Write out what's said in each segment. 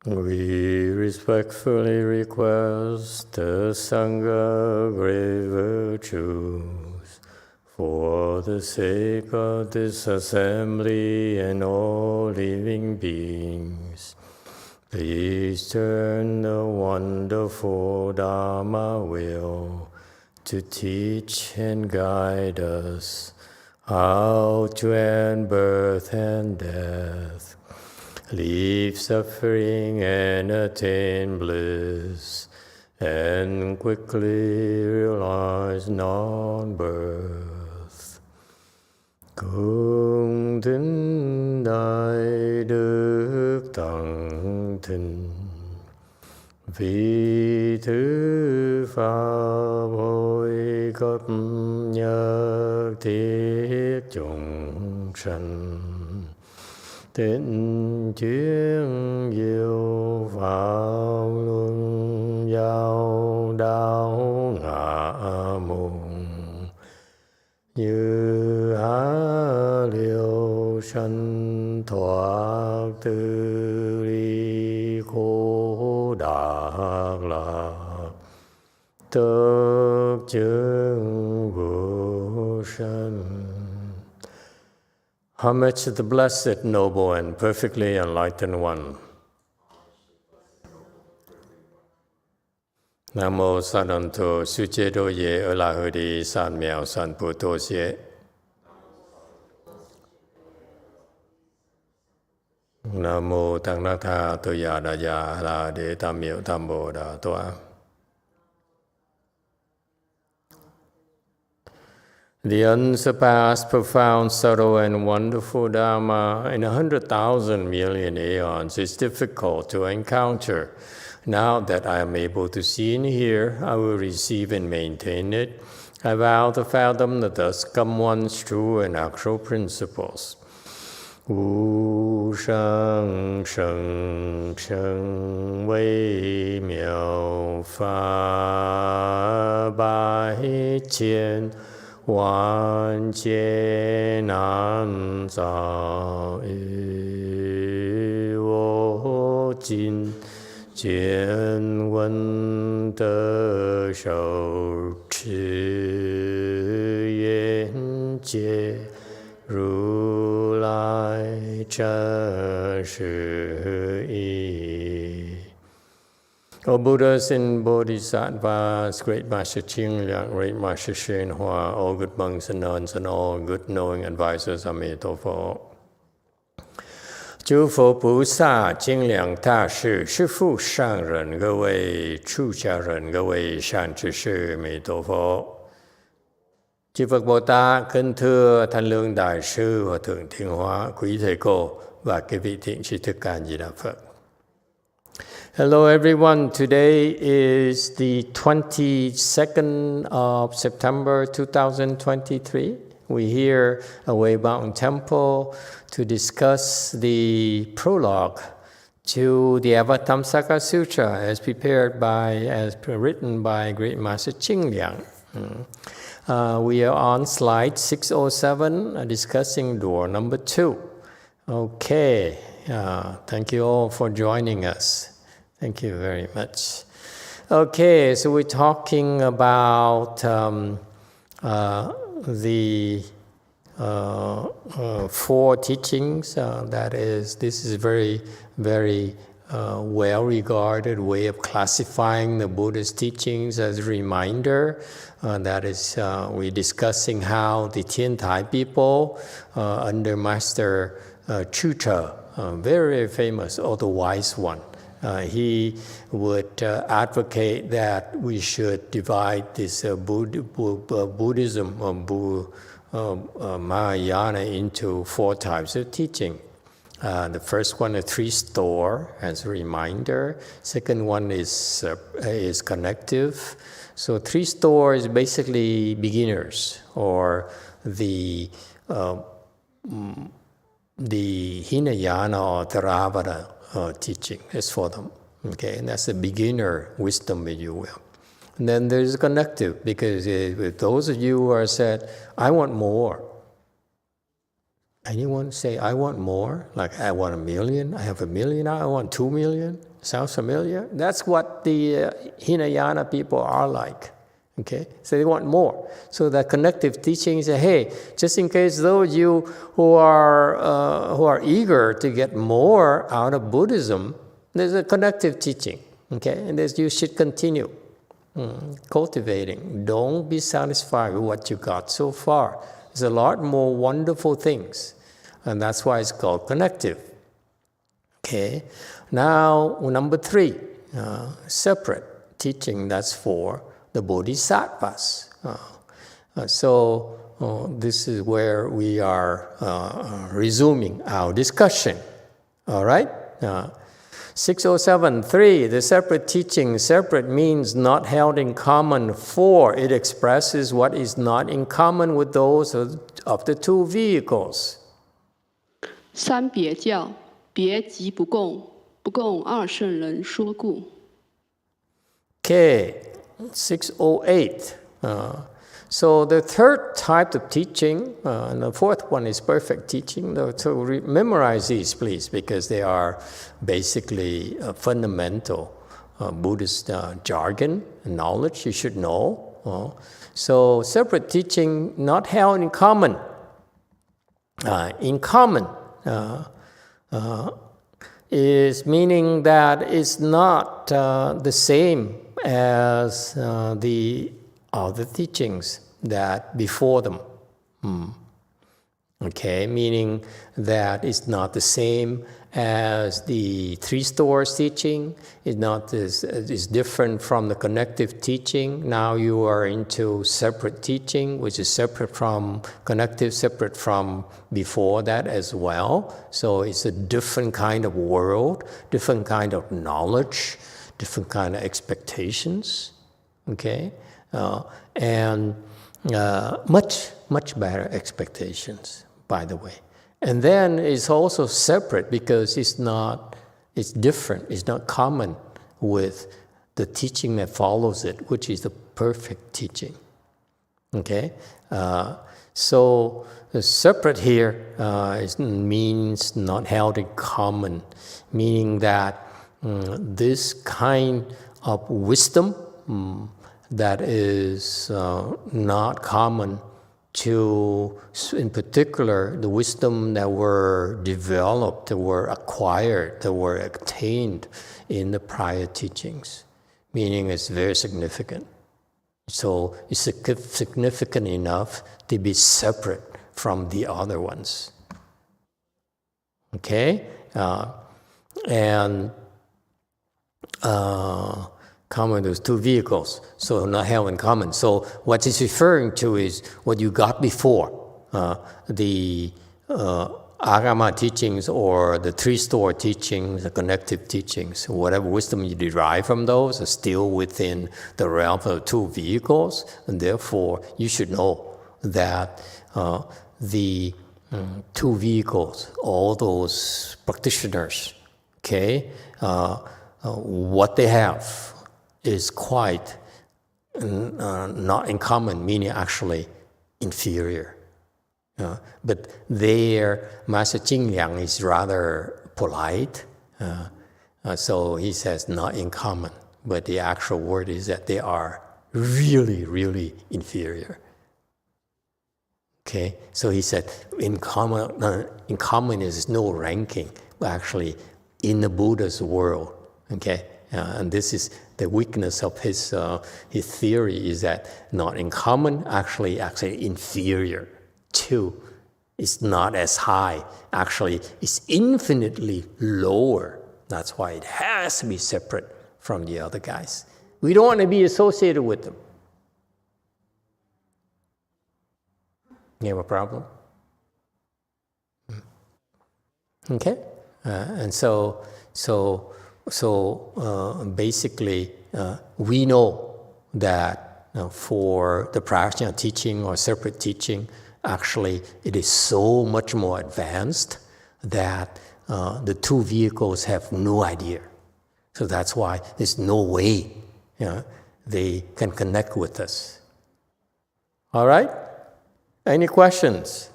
We respectfully request the Sangha great virtues for the sake of this assembly and all living beings. Please turn the wonderful Dharma wheel to teach and guide us how to end birth and death, leave suffering and attain bliss, and quickly realize non-birth. Cung thính Đại Đức Tăng Thinh, vì thứ Pháp hội cấp nhất thiết chúng sanh, tịnh chuyên diệu pháp luân giao đạo ngã môn, như há liêu sanh thoát tư ly khổ đạc lạc, tất chứng vô sanh. Homage to the Blessed, Noble, and Perfectly Enlightened One. Nam mô Sa Đàn Thù Sư Chế Đô Ye Ở La Hư Đi San Miao San Pu Tô Xie. Nam mô Tăng Đắc Tha Tô Ya Đà Ya La Đế Tam Miệu Tam Bồ Đà Toa. The unsurpassed, profound, subtle, and wonderful Dharma in 100,000 million aeons is difficult to encounter. Now that I am able to see and hear, I will receive and maintain it. I vow to fathom the thus come one's true and actual principles. Wu sheng sheng sheng wei miao fa bai qian万劫难遭遇，我今见闻得受持，愿解如来真实义。O Buddhas and Bodhisattvas, Great Master Ching Liang, Great Master YongHua, all good monks and nuns, and all good knowing advisors, Emitofuo. 诸佛菩萨、精良大士、师父上人、各位出家人、各位善知识，弥陀佛。Chư Phật Bồ Tát, kính thưa Thanh Lương Đại sư, Hòa thượng Thiện Hóa, quý thầy cô và các vị thiện tri thức A Di Đà Phật. Hello everyone, today is the 22nd of September 2023. We're here at Way Mountain Temple to discuss the prologue to the Avatamsaka Sutra as written by Great Master Ching Liang. We are on slide 607, discussing door number 2. Okay, thank you all for joining us. Thank you very much. Okay, so we're talking about the 4 teachings. This is very, very well-regarded way of classifying the Buddha's teachings as a reminder. We're discussing how the Tien Thai people under Master Chuta, very famous, or the wise one, he would advocate that we should divide this Buddhism, Mahayana, into 4 types of teaching. The first one is 3 store as a reminder. Second one is connective. So 3 store is basically beginners, or the Hinayana or Theravada teaching is for them. Okay, and that's the beginner wisdom, if you will. And then there's connective, because with those of you who are said, I want more. Anyone say, I want more? Like, I want 1 million, I have 1 million, I want 2 million. Sounds familiar? That's what the Hinayana people are like. Okay, so they want more. So the connective teaching is, hey, just in case those of you who are eager to get more out of Buddhism, there's a connective teaching. Okay, and you should continue cultivating. Don't be satisfied with what you got so far. There's a lot more wonderful things, and that's why it's called connective. Okay, now number 3, separate teaching. That's for the bodhisattvas. This is where we are resuming our discussion. All right? 607.3, the separate teaching. Separate means not held in common, for it expresses what is not in common with those of the 2 vehicles. 三别教，别即不共，不共二圣人说故。 Okay, 608. So the third type of teaching, and the fourth one is perfect teaching. So memorize these, please, because they are basically fundamental Buddhist jargon and knowledge you should know. So separate teaching, not held in common. In common is meaning that it's not the same as the other teachings that before them. Okay, meaning that it's not the same as the 3 Stores teaching. It's different from the connective teaching. Now you are into separate teaching, which is separate from connective, separate from before that as well. So it's a different kind of world, different kind of knowledge, different kind of expectations. Okay, and much better expectations, by the way. And then it's also separate because it's different, it's not common with the teaching that follows it, which is the perfect teaching. Okay? So the separate here means not held in common, meaning that this kind of wisdom that is not common to, in particular, the wisdom that were developed, that were acquired, that were attained in the prior teachings, meaning it's very significant. So it's significant enough to be separate from the other ones. Okay? Common, those 2 vehicles, so not held in common. So what it's referring to is what you got before. The Agama teachings or the 3 Store teachings, the connective teachings, whatever wisdom you derive from those are still within the realm of 2 vehicles, and therefore you should know that the 2 vehicles, all those practitioners, okay, what they have is quite not in common, meaning actually inferior. But there, Master Jing Liang is rather polite, so he says not in common, but the actual word is that they are really, really inferior. Okay, so he said in common is no ranking, but actually in the Buddha's world. Okay, and this is the weakness of his theory, is that not in common, actually inferior to. It's not as high. Actually, it's infinitely lower. That's why it has to be separate from the other guys. We don't want to be associated with them. You have a problem? Okay, and so basically, we know that for the prajna teaching or separate teaching, actually it is so much more advanced that the 2 vehicles have no idea. So that's why there's no way they can connect with us. All right? Any questions?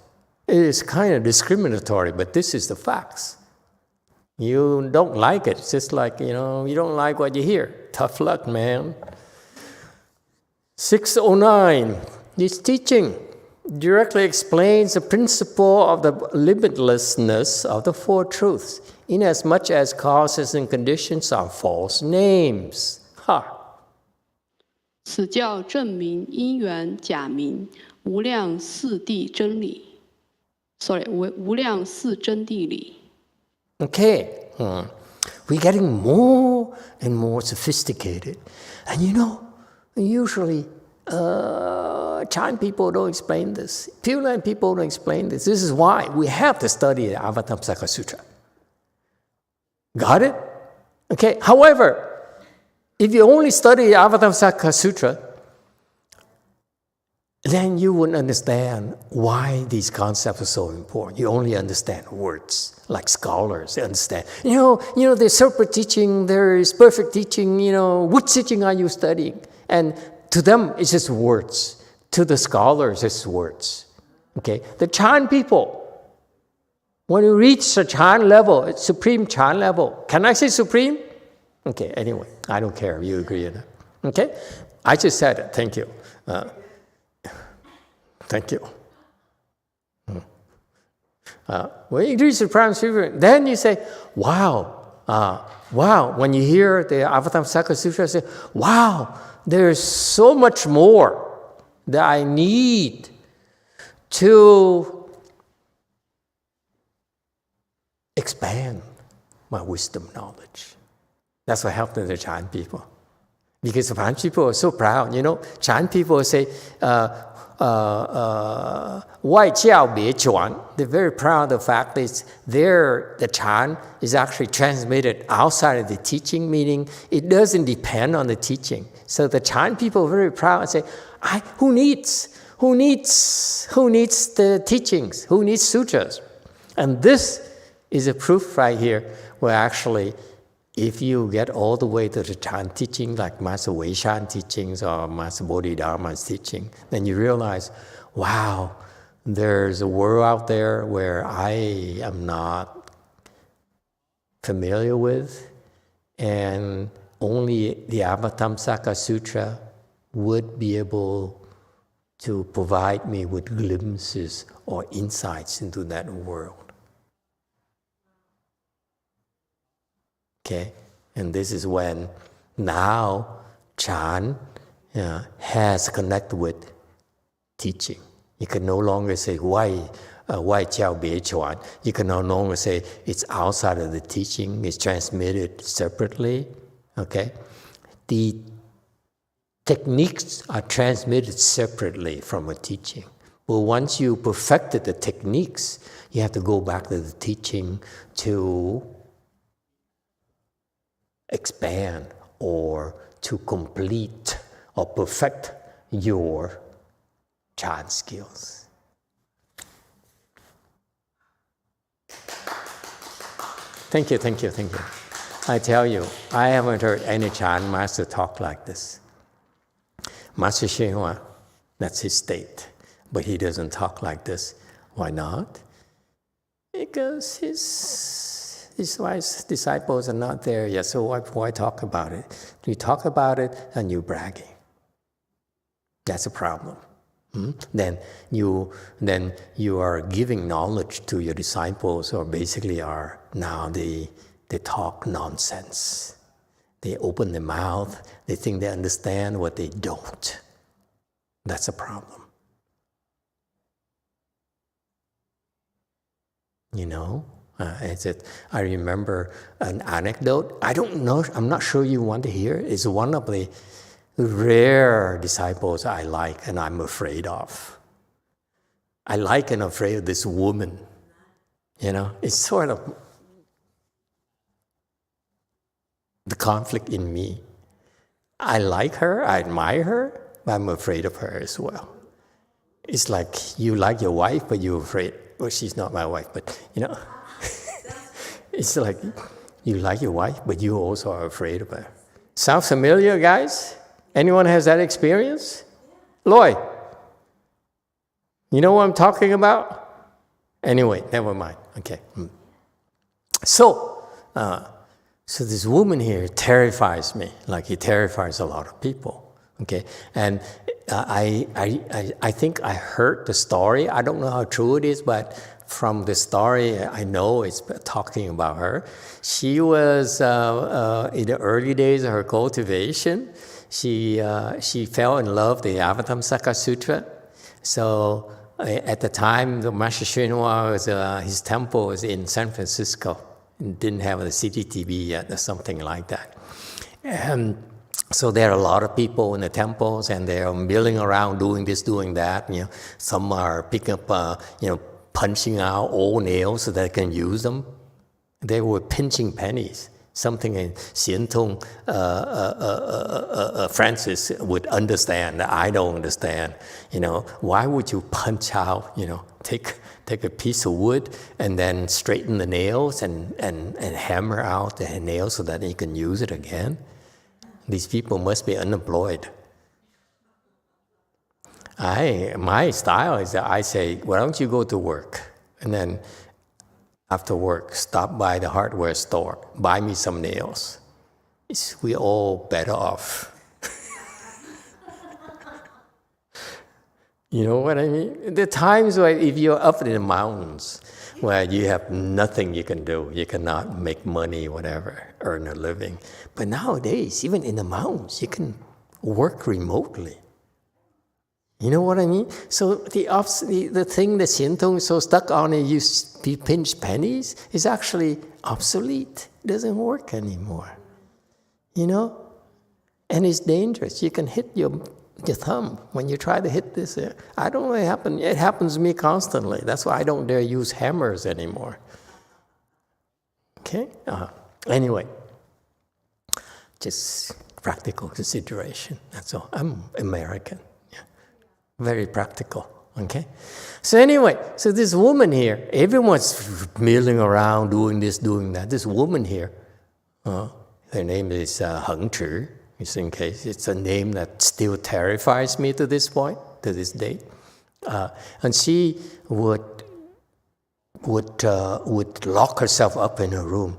It is kind of discriminatory, but this is the facts. You don't like it. It's just like, you don't like what you hear. Tough luck, man. 609. This teaching directly explains the principle of the limitlessness of the Four Truths, inasmuch as causes and conditions are false names. Ha! 此教证明因缘假名无量四谛真理。无量四真谛理。Okay, we're getting more and more sophisticated. And usually Chan people don't explain this. Pure Land people don't explain this. This is why we have to study the Avatamsaka Sutra. Got it? Okay, however, if you only study the Avatamsaka Sutra, then you wouldn't understand why these concepts are so important. You only understand words, like scholars understand. There's separate teaching, there is perfect teaching, which teaching are you studying? And to them, it's just words. To the scholars, it's words. Okay? The Chan people, when you reach the Chan level, it's supreme Chan level. Can I say supreme? Okay, anyway, I don't care if you agree or not. Okay? I just said it. Thank you. Thank you. When you reach the prime supreme, then you say, wow. When you hear the Avatamsaka Sutra, say, wow, there's so much more that I need to expand my wisdom knowledge. That's what happened to the Chan people. Because the Chan people are so proud. Chan people say, they're very proud of the fact that the Chan is actually transmitted outside of the teaching, meaning it doesn't depend on the teaching. So the Chan people are very proud and say, who needs the teachings? Who needs sutras? And this is a proof right here where actually, if you get all the way to the Chan teaching, like Master Wei Shan teachings or Master Bodhidharma's teaching, then you realize, wow, there's a world out there where I am not familiar with, and only the Avatamsaka Sutra would be able to provide me with glimpses or insights into that world. Okay, and this is when now Chan has connected with teaching. You can no longer say why Jiao Bie Chuan. You can no longer say it's outside of the teaching. It's transmitted separately. Okay, the techniques are transmitted separately from a teaching. But once you perfected the techniques, you have to go back to the teaching to expand or to complete or perfect your Chan skills. Thank you. I tell you, I haven't heard any Chan master talk like this. Master YongHua, that's his state, but he doesn't talk like this. Why not? Because his wise disciples are not there yet, so why talk about it? You talk about it and you're bragging. That's a problem. Then you are giving knowledge to your disciples, or basically are now they talk nonsense. They open their mouth, they think they understand what they don't. That's a problem. I remember an anecdote. I don't know, I'm not sure you want to hear it. It's one of the rare disciples I like and I'm afraid of. I like and afraid of this woman. It's sort of the conflict in me. I like her, I admire her, but I'm afraid of her as well. It's like you like your wife, but you're afraid. Well, she's not my wife, but it's like you like your wife, but you also are afraid of her. Sound familiar, guys? Anyone has that experience? Lloyd, you know what I'm talking about? Anyway, never mind. Okay. So, So this woman here terrifies me, like it terrifies a lot of people. Okay, and I think I heard the story. I don't know how true it is, but from the story, I know it's talking about her. She was in the early days of her cultivation. She fell in love with the Avatamsaka Sutra. So at the time, the Master Hsuan was his temple was in San Francisco. Didn't have the CCTV yet or something like that. And so there are a lot of people in the temples, and they're milling around doing this, doing that. You know, some are picking up, punching out old nails so they can use them. They were pinching pennies. Something in Xiantong, Francis would understand that I don't understand. Why would you punch out? Take a piece of wood and then straighten the nails and hammer out the nails so that you can use it again. These people must be unemployed. My style is that I say, why don't you go to work? And then after work, stop by the hardware store, buy me some nails. We're all better off. You know what I mean? There are times where if you're up in the mountains, where you have nothing you can do, you cannot make money, whatever, earn a living. But nowadays, even in the mountains, you can work remotely. You know what I mean? So the thing that Xiantong is so stuck on, you pinch pennies, is actually obsolete. It doesn't work anymore. And it's dangerous. You can hit your thumb when you try to hit this. I don't know what happened. It happens to me constantly. That's why I don't dare use hammers anymore. Okay? Anyway, just practical consideration. That's all. I'm American. Very practical, okay? So anyway, so this woman here, everyone's milling around doing this, doing that. This woman here, her name is Heng Chi, just in case. It's a name that still terrifies me to this point, to this day. And she would lock herself up in her room.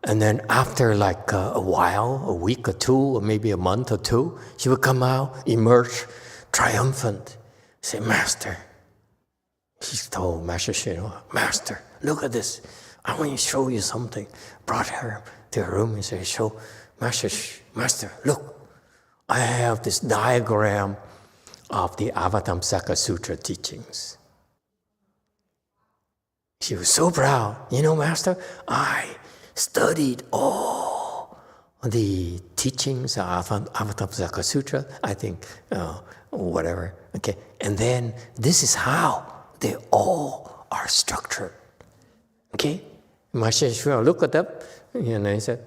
And then after like a while, a week or two, or maybe a month or two, she would come out, emerge, triumphant, say, Master. She told Master Hsuan, Master, look at this. I want to show you something. Brought her to her room and said, show Master, look. I have this diagram of the Avatamsaka Sutra teachings. She was so proud. Master, I studied all the teachings of Avatamsaka Sutra, I think, whatever, okay? And then this is how they all are structured, okay? Master Hsuan looked it up, and he said,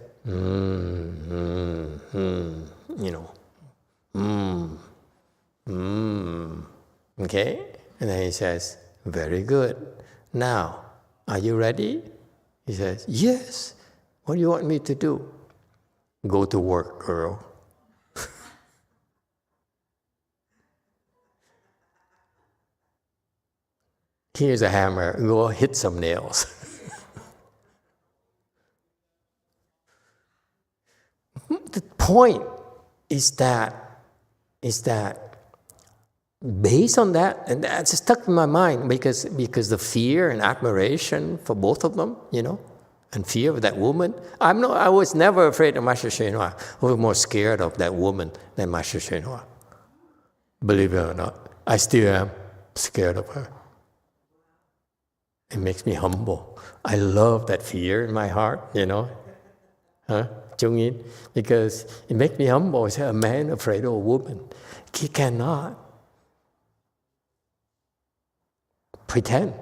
okay? And then he says, very good. Now, are you ready? He says, yes. What do you want me to do? Go to work, girl. Here's a hammer, go hit some nails. The point is that based on that, and that's stuck in my mind because the fear and admiration for both of them, and fear of that woman. I was never afraid of Master Hsuan. I was more scared of that woman than Master Hsuan. Believe it or not, I still am scared of her. It makes me humble. I love that fear in my heart, Chung-in, because it makes me humble. It's a man afraid of a woman. He cannot pretend.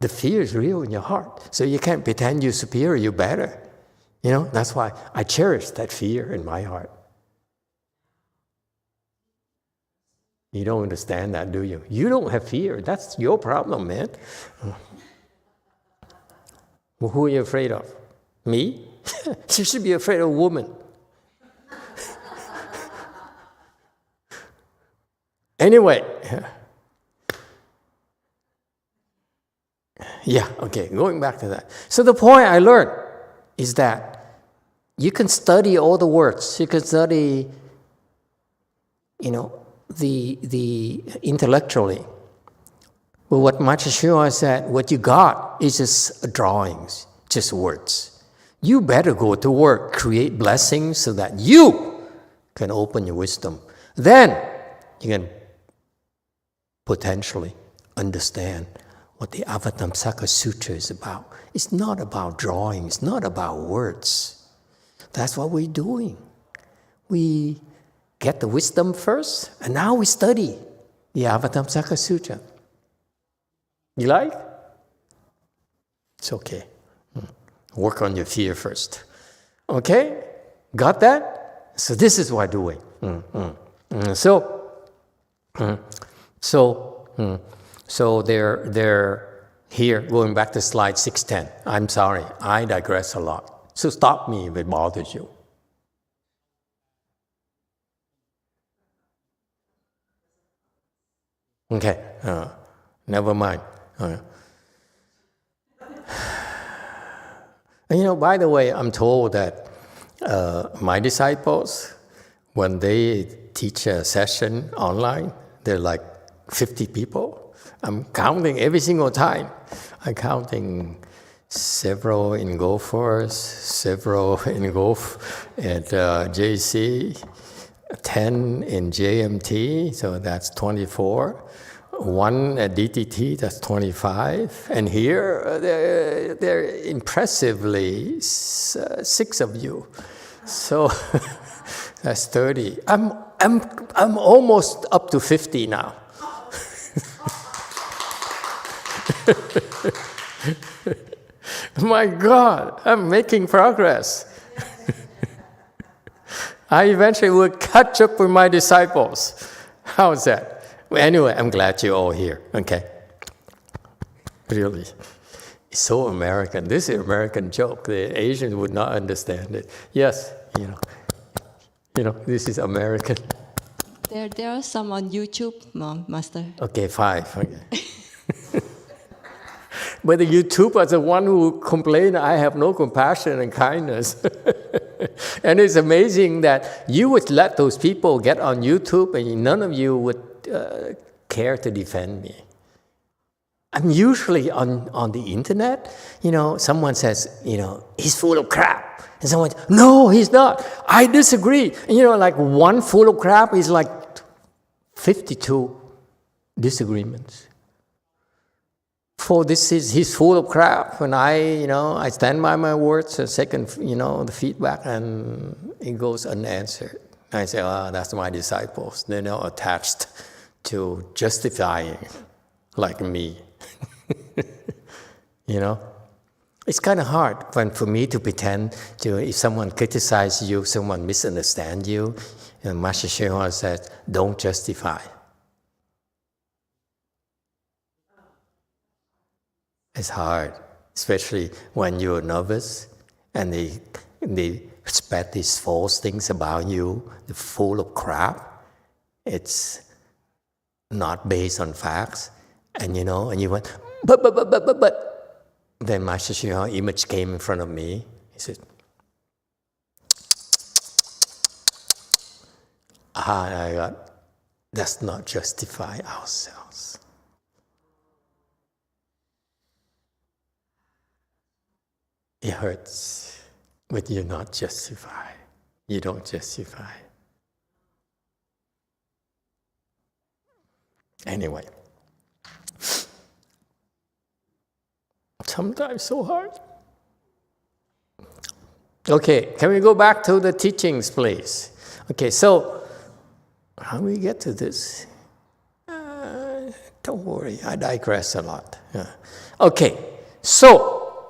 The fear is real in your heart. So you can't pretend you're superior, you're better. That's why I cherish that fear in my heart. You don't understand that, do you? You don't have fear. That's your problem, man. Well, who are you afraid of? Me? You should be afraid of a woman. Anyway. Yeah, okay, going back to that. So the point I learned is that you can study all the words. You can study, the intellectually. But what Master Shua said, what you got is just drawings, just words. You better go to work, create blessings so that you can open your wisdom. Then you can potentially understand what the Avatamsaka Sutra is about. It's not about drawings, it's not about words. That's what we're doing. We get the wisdom first, and now we study the Avatamsaka Sutra. You like? It's okay. Work on your fear first. Okay? Got that? So this is what we're doing. So they're here, going back to slide 610. I'm sorry, I digress a lot. So stop me if it bothers you. Okay, never mind. And by the way, I'm told that my disciples, when they teach a session online, they're like 50 people. I'm counting every single time. I'm counting several in Gophers, several in Golf at JC, 10 in JMT, so that's 24. 1 at DTT, that's 25. And here, they're impressively 6 of you. So that's 30. I'm almost up to 50 now. My God, I'm making progress. I eventually will catch up with my disciples. How's that? Well, anyway, I'm glad you're all here. Okay. Really. It's so American. This is an American joke. The Asians would not understand it. Yes, this is American. There are some on YouTube, Master. Okay, 5. Okay. But the YouTuber is the one who complained, I have no compassion and kindness. And it's amazing that you would let those people get on YouTube and none of you would care to defend me. I'm usually on the internet, someone says, he's full of crap. And someone says, no, he's not. I disagree. And like one full of crap is like 52 disagreements. For he's full of crap, and I stand by my words. A second, the feedback, and it goes unanswered. I say, that's my disciples. They're not attached to justifying like me. It's kind of hard for me to pretend to, if someone criticizes you, someone misunderstands you, and Master Shehua says, don't justify. It's hard, especially when you're nervous and they spread these false things about you, they're full of crap. It's not based on facts. And and you went, but. Then Master Shihao image came in front of me. He said, I got, does not justify ourselves. It hurts, but you're not justify. You don't justify. Anyway, sometimes so hard. Okay, can we go back to the teachings, please? Okay, so how do we get to this? Don't worry, I digress a lot. Yeah. Okay, so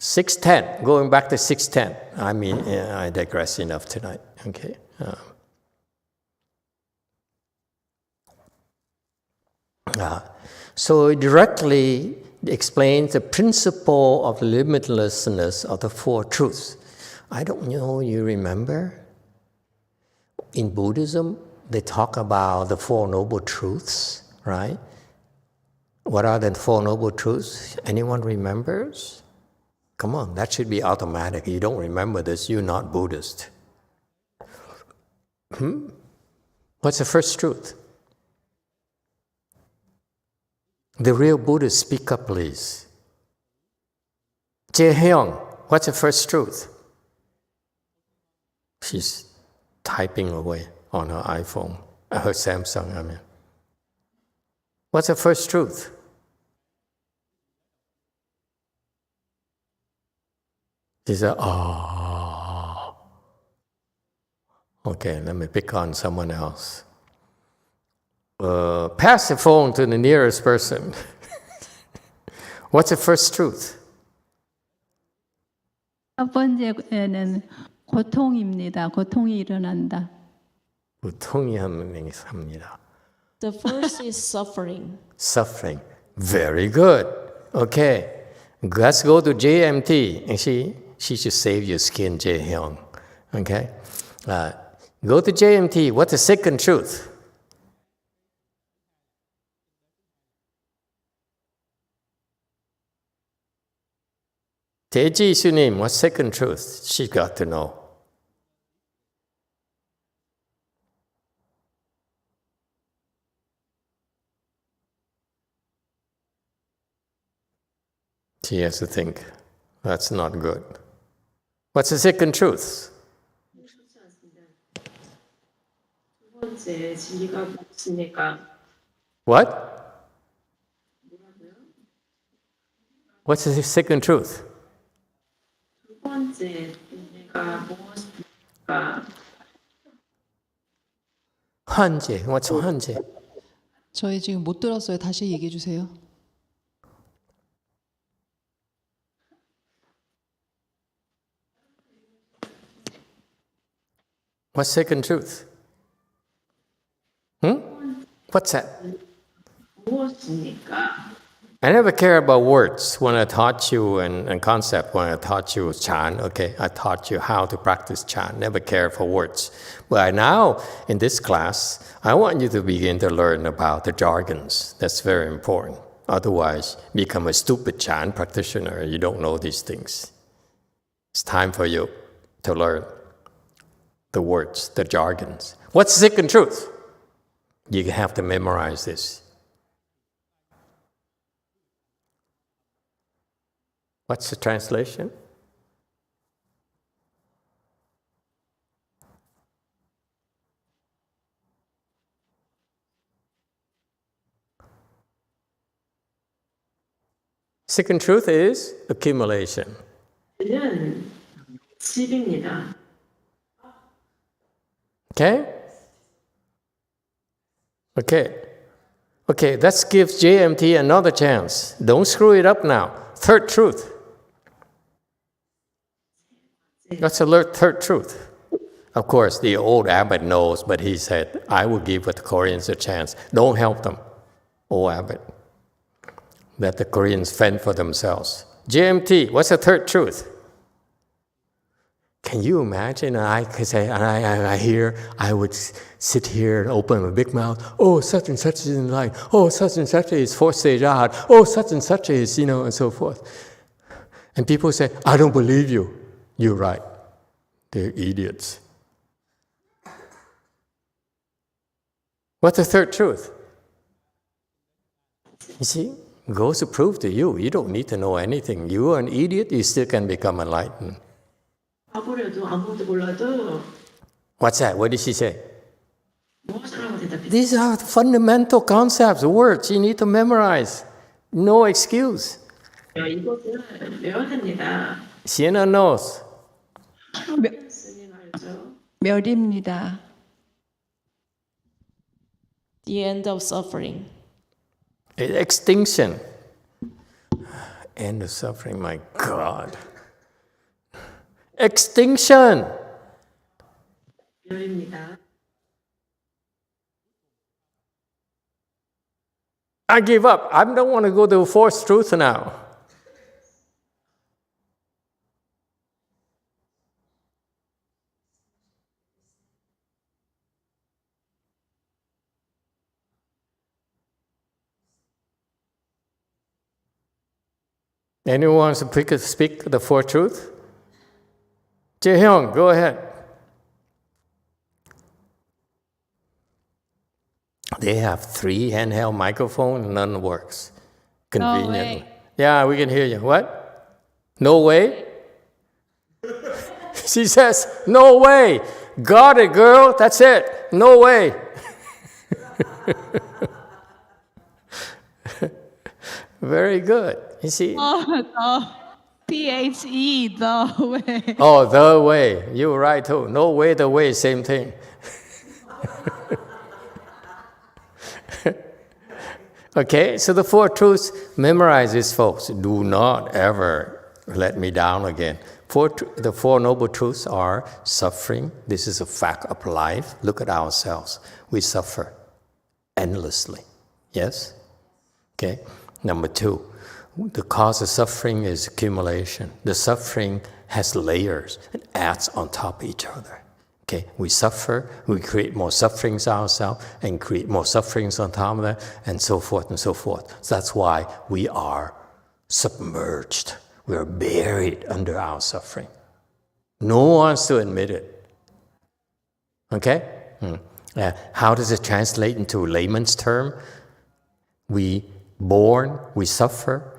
610, going back to 610. I digress enough tonight. Okay. So it directly explains the principle of limitlessness of the Four Truths. I don't know, you remember? In Buddhism, they talk about the Four Noble Truths, right? What are the Four Noble Truths? Anyone remembers? Come on, that should be automatic. You don't remember this, you're not Buddhist. What's the first truth? The real Buddhists, speak up, please. Jae-hyung, what's the first truth? She's typing away on her iPhone, her Samsung, I mean. What's the first truth? She said, oh. Okay, let me pick on someone else. Pass the phone to the nearest person. What's the first truth? 첫 번째는 고통입니다. 고통이 일어난다. 고통이 합니다. The first is suffering. Suffering. Very good. Okay. Let's go to JMT. And she should save your skin, Jae-hyung. Okay? Go to JMT. What's the second truth? Teji Sunim, what's second truth? She's got to know. She has to think. That's not good. What's the second truth? What? What's the second truth? 한제. What's 한제? 저희 지금 못 들었어요. 다시 얘기해 주세요. What's second truth? What's that? I never care about words. When I taught you and concept, when I taught you Chan, okay, I taught you how to practice Chan. Never care for words. But now, in this class, I want you to begin to learn about the jargons. That's very important. Otherwise, become a stupid Chan practitioner. You don't know these things. It's time for you to learn the words, the jargons. What's the second truth? You have to memorize this. What's the translation? Second truth is accumulation. Okay? Okay, let's give JMT another chance. Don't screw it up now. Third truth. That's the third truth. Of course, the old abbot knows, but he said, I will give the Koreans a chance. Don't help them, old abbot. Let the Koreans fend for themselves. JMT, what's the third truth? Can you imagine? I could say, I would sit here and open my big mouth. Oh, such and such is in line. Oh, such and such is fourth stage art. Oh, such and such is, and so forth. And people say, I don't believe you. You're right. They're idiots. What's the third truth? You see, goes to prove to you, you don't need to know anything. You are an idiot, you still can become enlightened. What's that? What did she say? These are fundamental concepts, words you need to memorize. No excuse. Sienna knows. 멸입니다. The end of suffering. Extinction. End of suffering, my God. Extinction. I give up. I don't want to go to fourth truth now. Anyone wants to speak the Four Truths? Jae-hyung, go ahead. They have 3 handheld microphones, none works. Conveniently. Yeah, we can hear you. What? No way? She says, no way. Got it, girl. That's it. No way. Very good. You see? THE, the way. Oh, the way. You were right too. No way, the way, same thing. Okay, so the Four Truths, memorize this, folks. Do not ever let me down again. The Four Noble Truths are suffering. This is a fact of life. Look at ourselves. We suffer endlessly. Yes? Okay. Number 2, the cause of suffering is accumulation. The suffering has layers and adds on top of each other. Okay, we suffer, we create more sufferings ourselves and create more sufferings on top of that, and so forth and so forth. So that's why we are submerged. We are buried under our suffering. No one wants to admit it. Okay? How does it translate into layman's term? We born, we suffer,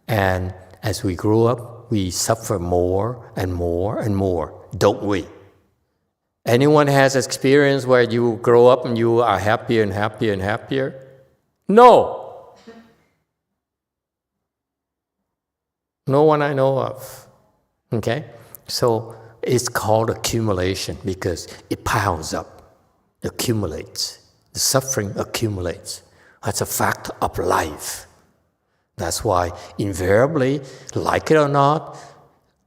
and as we grow up, we suffer more and more and more, don't we? Anyone has experience where you grow up and you are happier and happier and happier? No. No one I know of. Okay? So it's called accumulation because it piles up, accumulates. The suffering accumulates. That's a fact of life. That's why invariably, like it or not,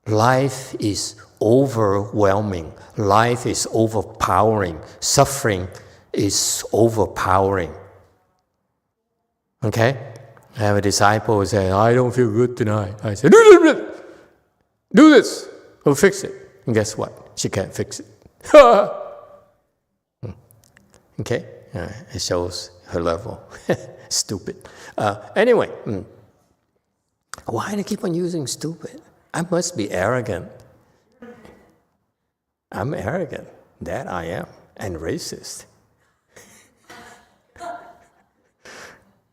life is overwhelming. Life is overpowering. Suffering is overpowering. Okay? I have a disciple who says, I don't feel good tonight. I say, do this. We'll fix it. And guess what? She can't fix it. Okay? It shows her level. Stupid. Anyway, why do they keep on using stupid? I must be arrogant. I'm arrogant. That I am. And racist.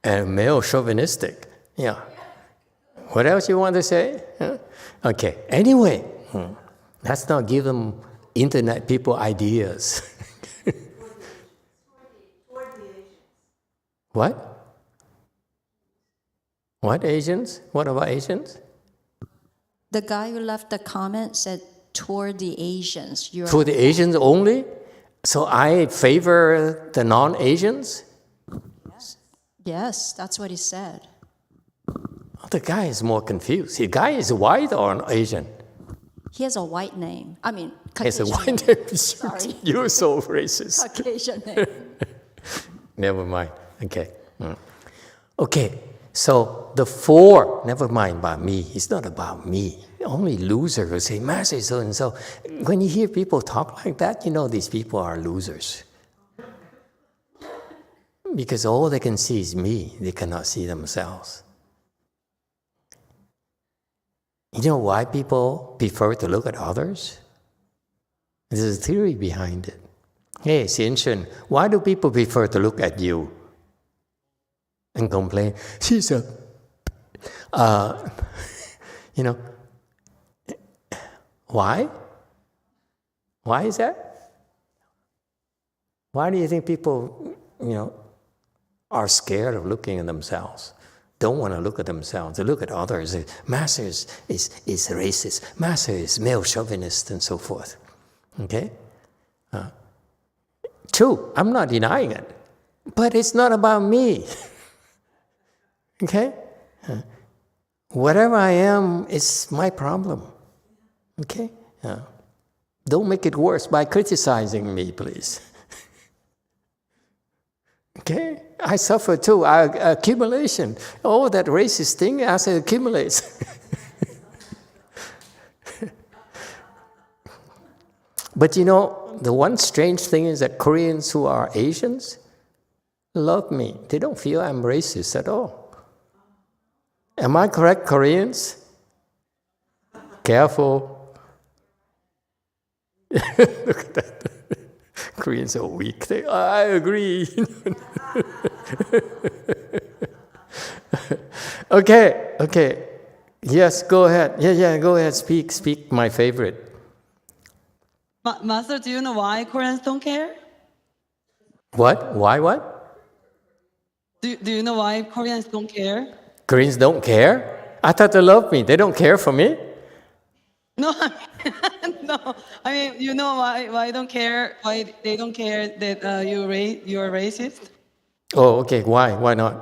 And male chauvinistic. Yeah. What else you want to say? Huh? Okay. Anyway, let's not give them internet people ideas. What? What Asians? What about Asians? The guy who left the comment said, toward the Asians. Toward the Asians only? So I favor the non-Asians? Yes, that's what he said. Oh, the guy is more confused. The guy is white or an Asian? He has a white name. I mean, He has a Caucasian white name. name. Sorry. You're so racist. Caucasian name. Never mind. Okay. Okay. So the 4, never mind about me. It's not about me. Only loser will say, Master so and so. When you hear people talk like that, you know these people are losers. Because all they can see is me. They cannot see themselves. You know why people prefer to look at others? There's a theory behind it. Hey, Xian, why do people prefer to look at you and complain? She's a, why? Why is that? Why do you think people, are scared of looking at themselves? Don't want to look at themselves. They look at others. Master is racist. Master is male chauvinist and so forth. Okay? True, I'm not denying it. But it's not about me. Okay? Whatever I am is my problem. Okay? Don't make it worse by criticizing me, please. Okay? I suffer too. Accumulation. Oh, that racist thing, as it accumulates. But the one strange thing is that Koreans who are Asians love me. They don't feel I'm racist at all. Am I correct, Koreans? careful. Look at that. Koreans are weak. I agree. Okay. Yes, go ahead. Yeah, go ahead. Speak. My favorite. Master, do you know why Koreans don't care? What? Why what? Do you know why Koreans don't care? Koreans don't care? I thought they love me. They don't care for me? No, no. I mean, you know why don't care? Why they don't care that you're racist? Oh, okay. Why? Why not?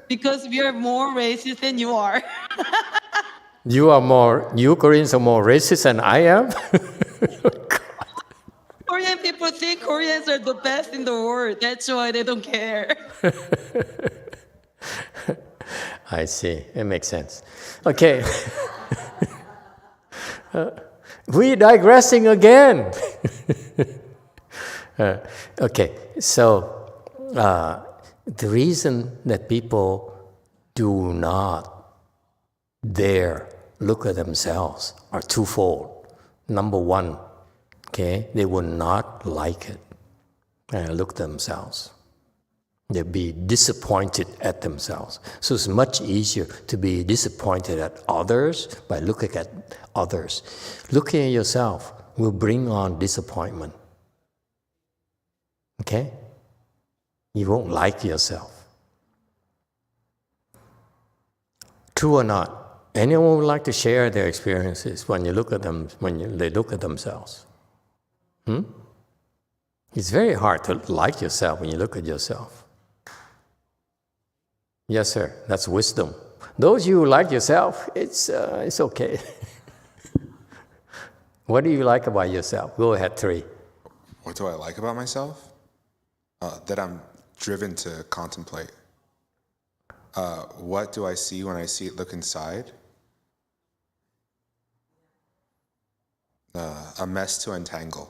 Because we are more racist than you are. You Koreans are more racist than I am? Korean people think Koreans are the best in the world. That's why they don't care. I see. It makes sense. Okay. We're digressing again. Okay, so the reason that people do not dare look at themselves are twofold. Number one, okay, they will not like it and look at themselves. They'll be disappointed at themselves. So it's much easier to be disappointed at others by looking at others. Looking at yourself will bring on disappointment. Okay? You won't like yourself. True or not? Anyone would like to share their experiences when you look at them, they look at themselves? It's very hard to like yourself when you look at yourself. Yes, sir. That's wisdom. Those you who like yourself, it's okay. What do you like about yourself? Go ahead, 3. What do I like about myself? That I'm driven to contemplate. What do I see when I look inside? A mess to untangle.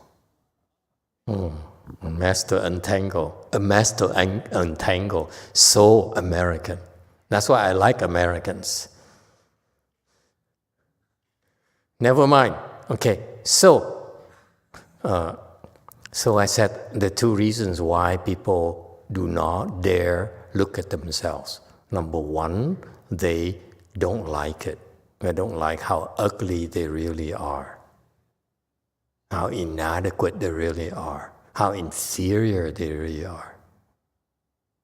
A mess to untangle. A mess to untangle. So American. That's why I like Americans. Never mind. Okay, so I said the 2 reasons why people do not dare look at themselves. Number 1, they don't like it. They don't like how ugly they really are, how inadequate they really are, how inferior they really are.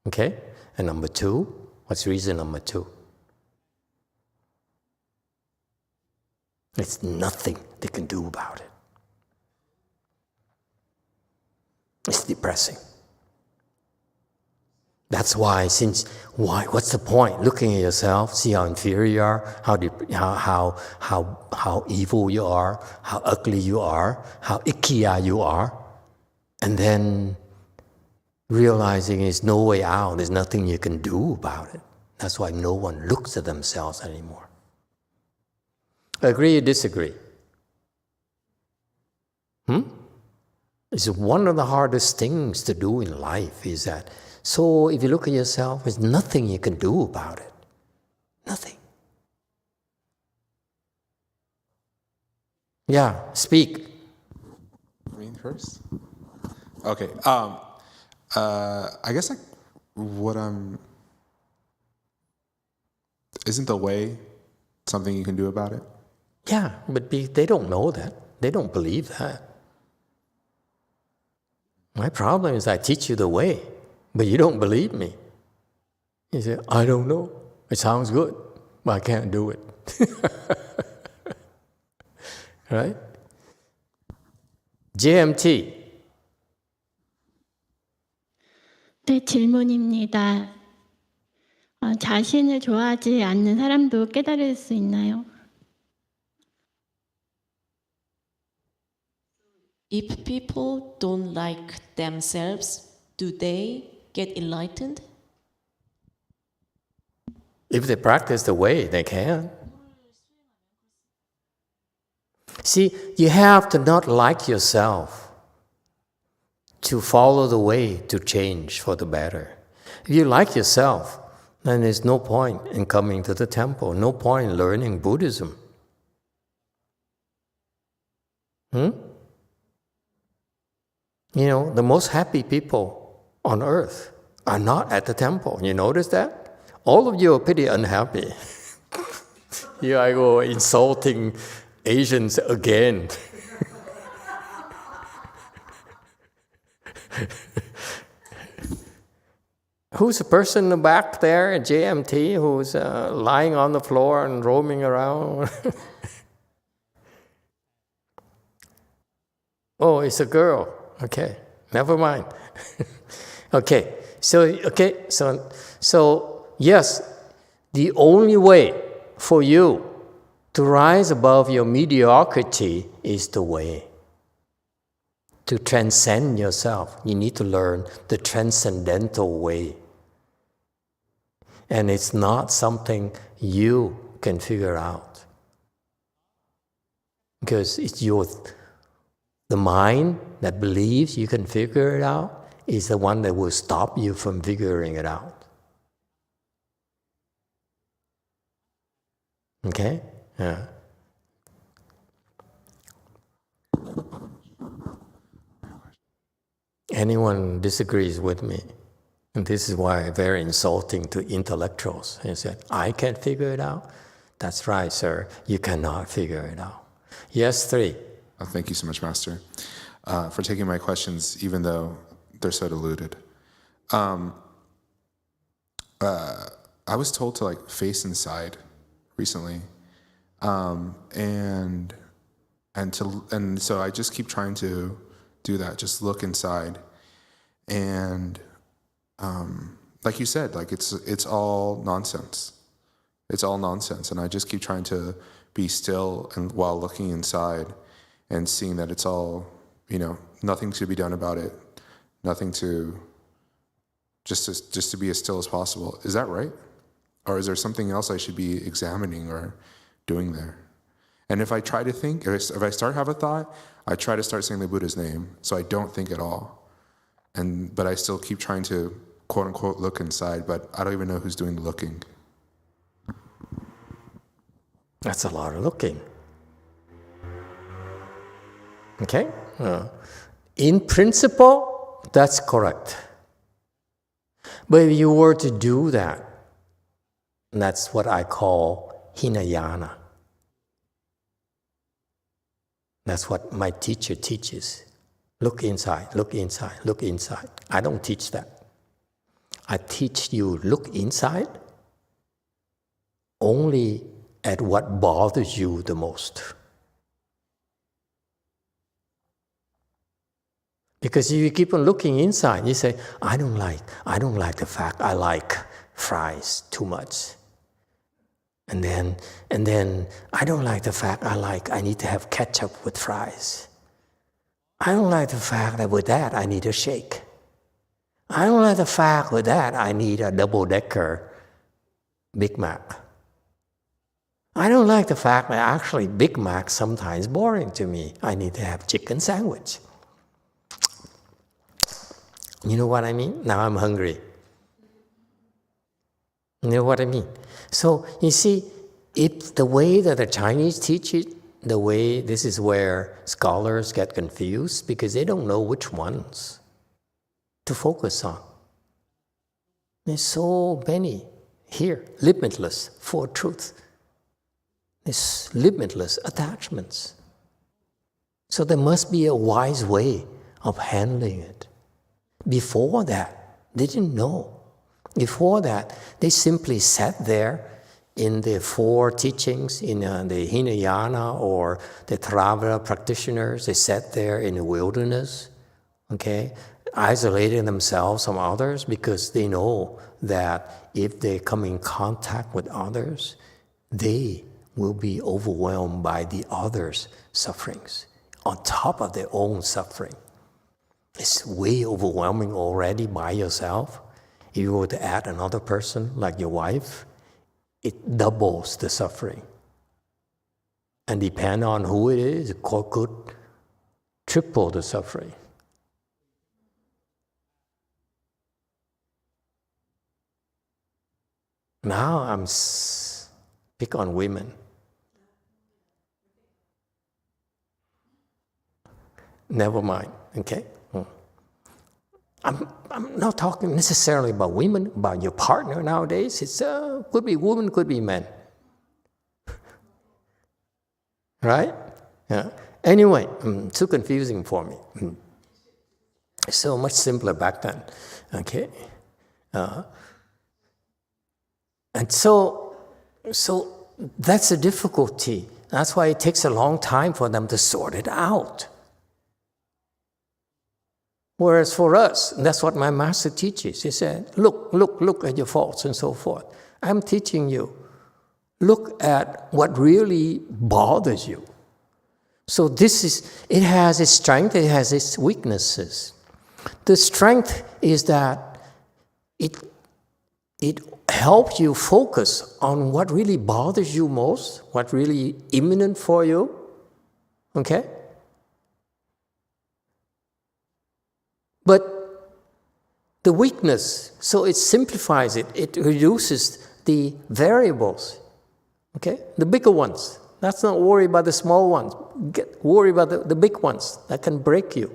Okay? And number 2, what's reason number 2? It's nothing they can do about it. It's depressing. That's why, what's the point? Looking at yourself, see how inferior you are, how evil you are, how ugly you are, how ikiya you are, and then realizing there's no way out, there's nothing you can do about it. That's why no one looks at themselves anymore. Agree or disagree? It's one of the hardest things to do in life is that, so if you look at yourself, there's nothing you can do about it. Nothing. Yeah, speak. Me first? Okay. I guess isn't the way something you can do about it? Yeah, but they don't know that. They don't believe that. My problem is I teach you the way, but you don't believe me. You say, I don't know. It sounds good, but I can't do it. Right? JMT. 네, 질문입니다. 자신을 좋아하지 않는 사람도 깨달을 수 있나요? If people don't like themselves, do they get enlightened? If they practice the way, they can. See, you have to not like yourself to follow the way to change for the better. If you like yourself, then there's no point in coming to the temple, no point in learning Buddhism. You know, the most happy people on earth are not at the temple. You notice that? All of you are pretty unhappy. Here I go insulting Asians again. Who's the person back there at JMT who's lying on the floor and roaming around? Oh, it's a girl. Okay, never mind. Okay, so yes, the only way for you to rise above your mediocrity is the way. To transcend yourself, you need to learn the transcendental way. And it's not something you can figure out. Because it's the mind that believes you can figure it out is the one that will stop you from figuring it out. Okay? Yeah. Anyone disagrees with me? And this is why very insulting to intellectuals. He said, I can't figure it out. That's right, sir. You cannot figure it out. Yes, 3. Thank you so much, Master, for taking my questions, even though they're so diluted. I was told to face inside recently, and so I just keep trying to do that. Just look inside, and like you said, it's all nonsense. It's all nonsense, and I just keep trying to be still and while looking inside. And seeing that it's all, nothing to be done about it, nothing to, just to be as still as possible. Is that right? Or is there something else I should be examining or doing there? And if I try to think, if I start have a thought, I try to start saying the Buddha's name, so I don't think at all. But I still keep trying to, quote unquote, look inside, but I don't even know who's doing the looking. That's a lot of looking. Okay? In principle, that's correct. But if you were to do that, that's what I call Hinayana. That's what my teacher teaches. Look inside, look inside, look inside. I don't teach that. I teach you look inside only at what bothers you the most. Because if you keep on looking inside, you say, I don't like the fact I like fries too much. And then I don't like the fact I need to have ketchup with fries. I don't like the fact that with that I need a shake. I don't like the fact with that I need a double-decker Big Mac. I don't like the fact that actually Big Mac sometimes boring to me. I need to have chicken sandwich. You know what I mean? Now I'm hungry. You know what I mean? So, you see, if the way that the Chinese teach it, this is where scholars get confused because they don't know which ones to focus on. There's so many here, limitless for truth. There's limitless attachments. So there must be a wise way of handling it. Before that, they didn't know. Before that, they simply sat there in the 4 teachings, in the Hinayana or the Theravada practitioners. They sat there in the wilderness, okay, isolating themselves from others because they know that if they come in contact with others, they will be overwhelmed by the others' sufferings on top of their own suffering. It's way overwhelming already by yourself. If you were to add another person, like your wife, it doubles the suffering. And depending on who it is, it could triple the suffering. Now I'm pick on women. never mind, okay? I'm not talking necessarily about women, about your partner nowadays. It's could be woman, could be man. Right? Yeah. Anyway, too confusing for me. So much simpler back then. Okay? And so that's a difficulty. That's why it takes a long time for them to sort it out. Whereas for us, that's what my master teaches. He said, look at your faults and so forth. I'm teaching you. Look at what really bothers you. So it has its strength, it has its weaknesses. The strength is that it helps you focus on what really bothers you most, what really imminent for you. Okay? But the weakness, so it simplifies it. It reduces the variables. Okay? The bigger ones. Let's not worry about the small ones. Worry about the big ones that can break you.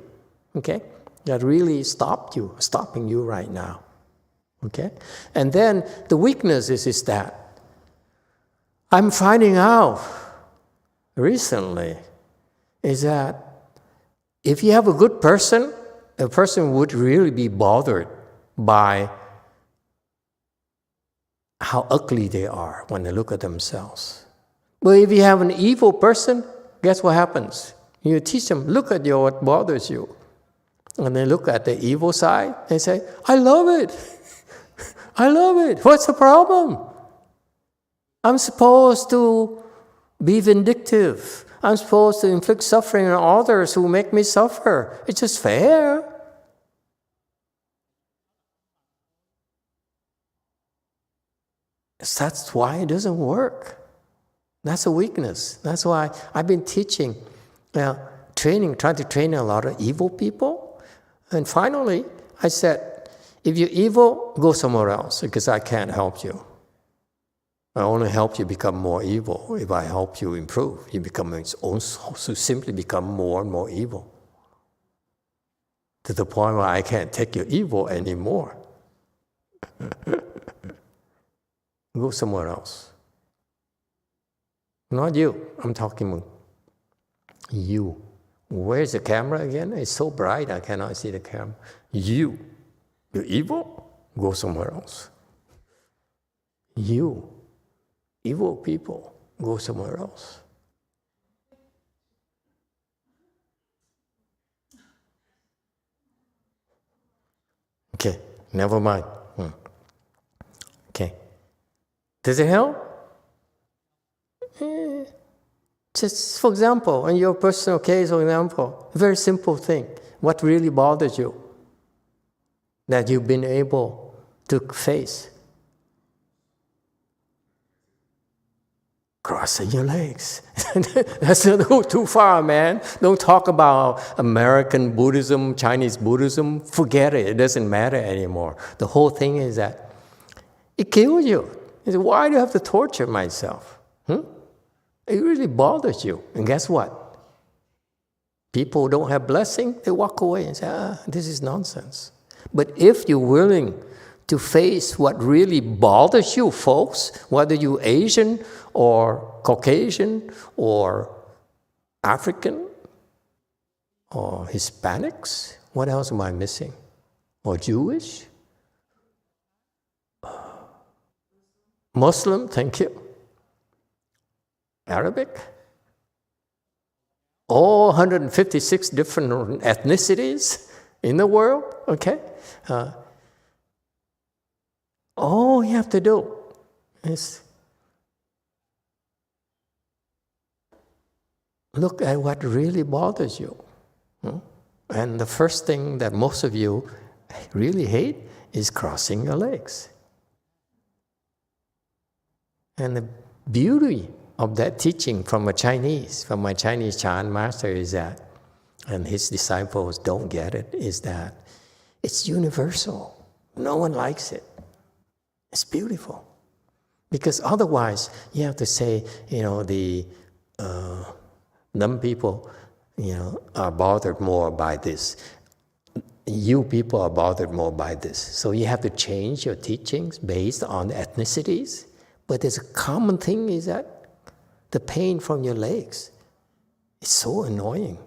Okay? That really stopping you right now. Okay? And then the weakness is that I'm finding out recently is that if you have a good person, a person would really be bothered by how ugly they are when they look at themselves. But if you have an evil person, guess what happens? You teach them, look at what bothers you. And they look at the evil side and say, I love it. I love it. What's the problem? I'm supposed to be vindictive. I'm supposed to inflict suffering on others who make me suffer. It's just fair. That's why it doesn't work. That's a weakness. That's why I've been teaching, trying to train a lot of evil people. And finally, I said, if you're evil, go somewhere else because I can't help you. I only help you become more evil. If I help you improve, you simply become more and more evil. To the point where I can't take your evil anymore. Go somewhere else. Not you. I'm talking about you. Where's the camera again? It's so bright I cannot see the camera. You're evil? Go somewhere else. You. Evil people, go somewhere else. Okay, never mind. Okay. Does it help? Just for example, in your personal case, for example, a very simple thing. What really bothers you that you've been able to face? Crossing your legs. That's not go too far, man. Don't talk about American Buddhism, Chinese Buddhism. Forget it. It doesn't matter anymore. The whole thing is that it kills you. You say, why do you have to torture myself? It really bothers you. And guess what? People who don't have blessing, they walk away and say, this is nonsense. But if you're willing to face what really bothers you, folks, whether you're Asian or Caucasian or African or Hispanics, what else am I missing? Or Jewish? Muslim, thank you. Arabic? All 156 different ethnicities in the world, okay? All you have to do is look at what really bothers you. And the first thing that most of you really hate is crossing your legs. And the beauty of that teaching from my Chinese Chan master is that, and his disciples don't get it, is that it's universal. No one likes it. It's beautiful. Because otherwise, you have to say, the dumb people, are bothered more by this. You people are bothered more by this. So you have to change your teachings based on ethnicities. But there's a common thing is that the pain from your legs is so annoying.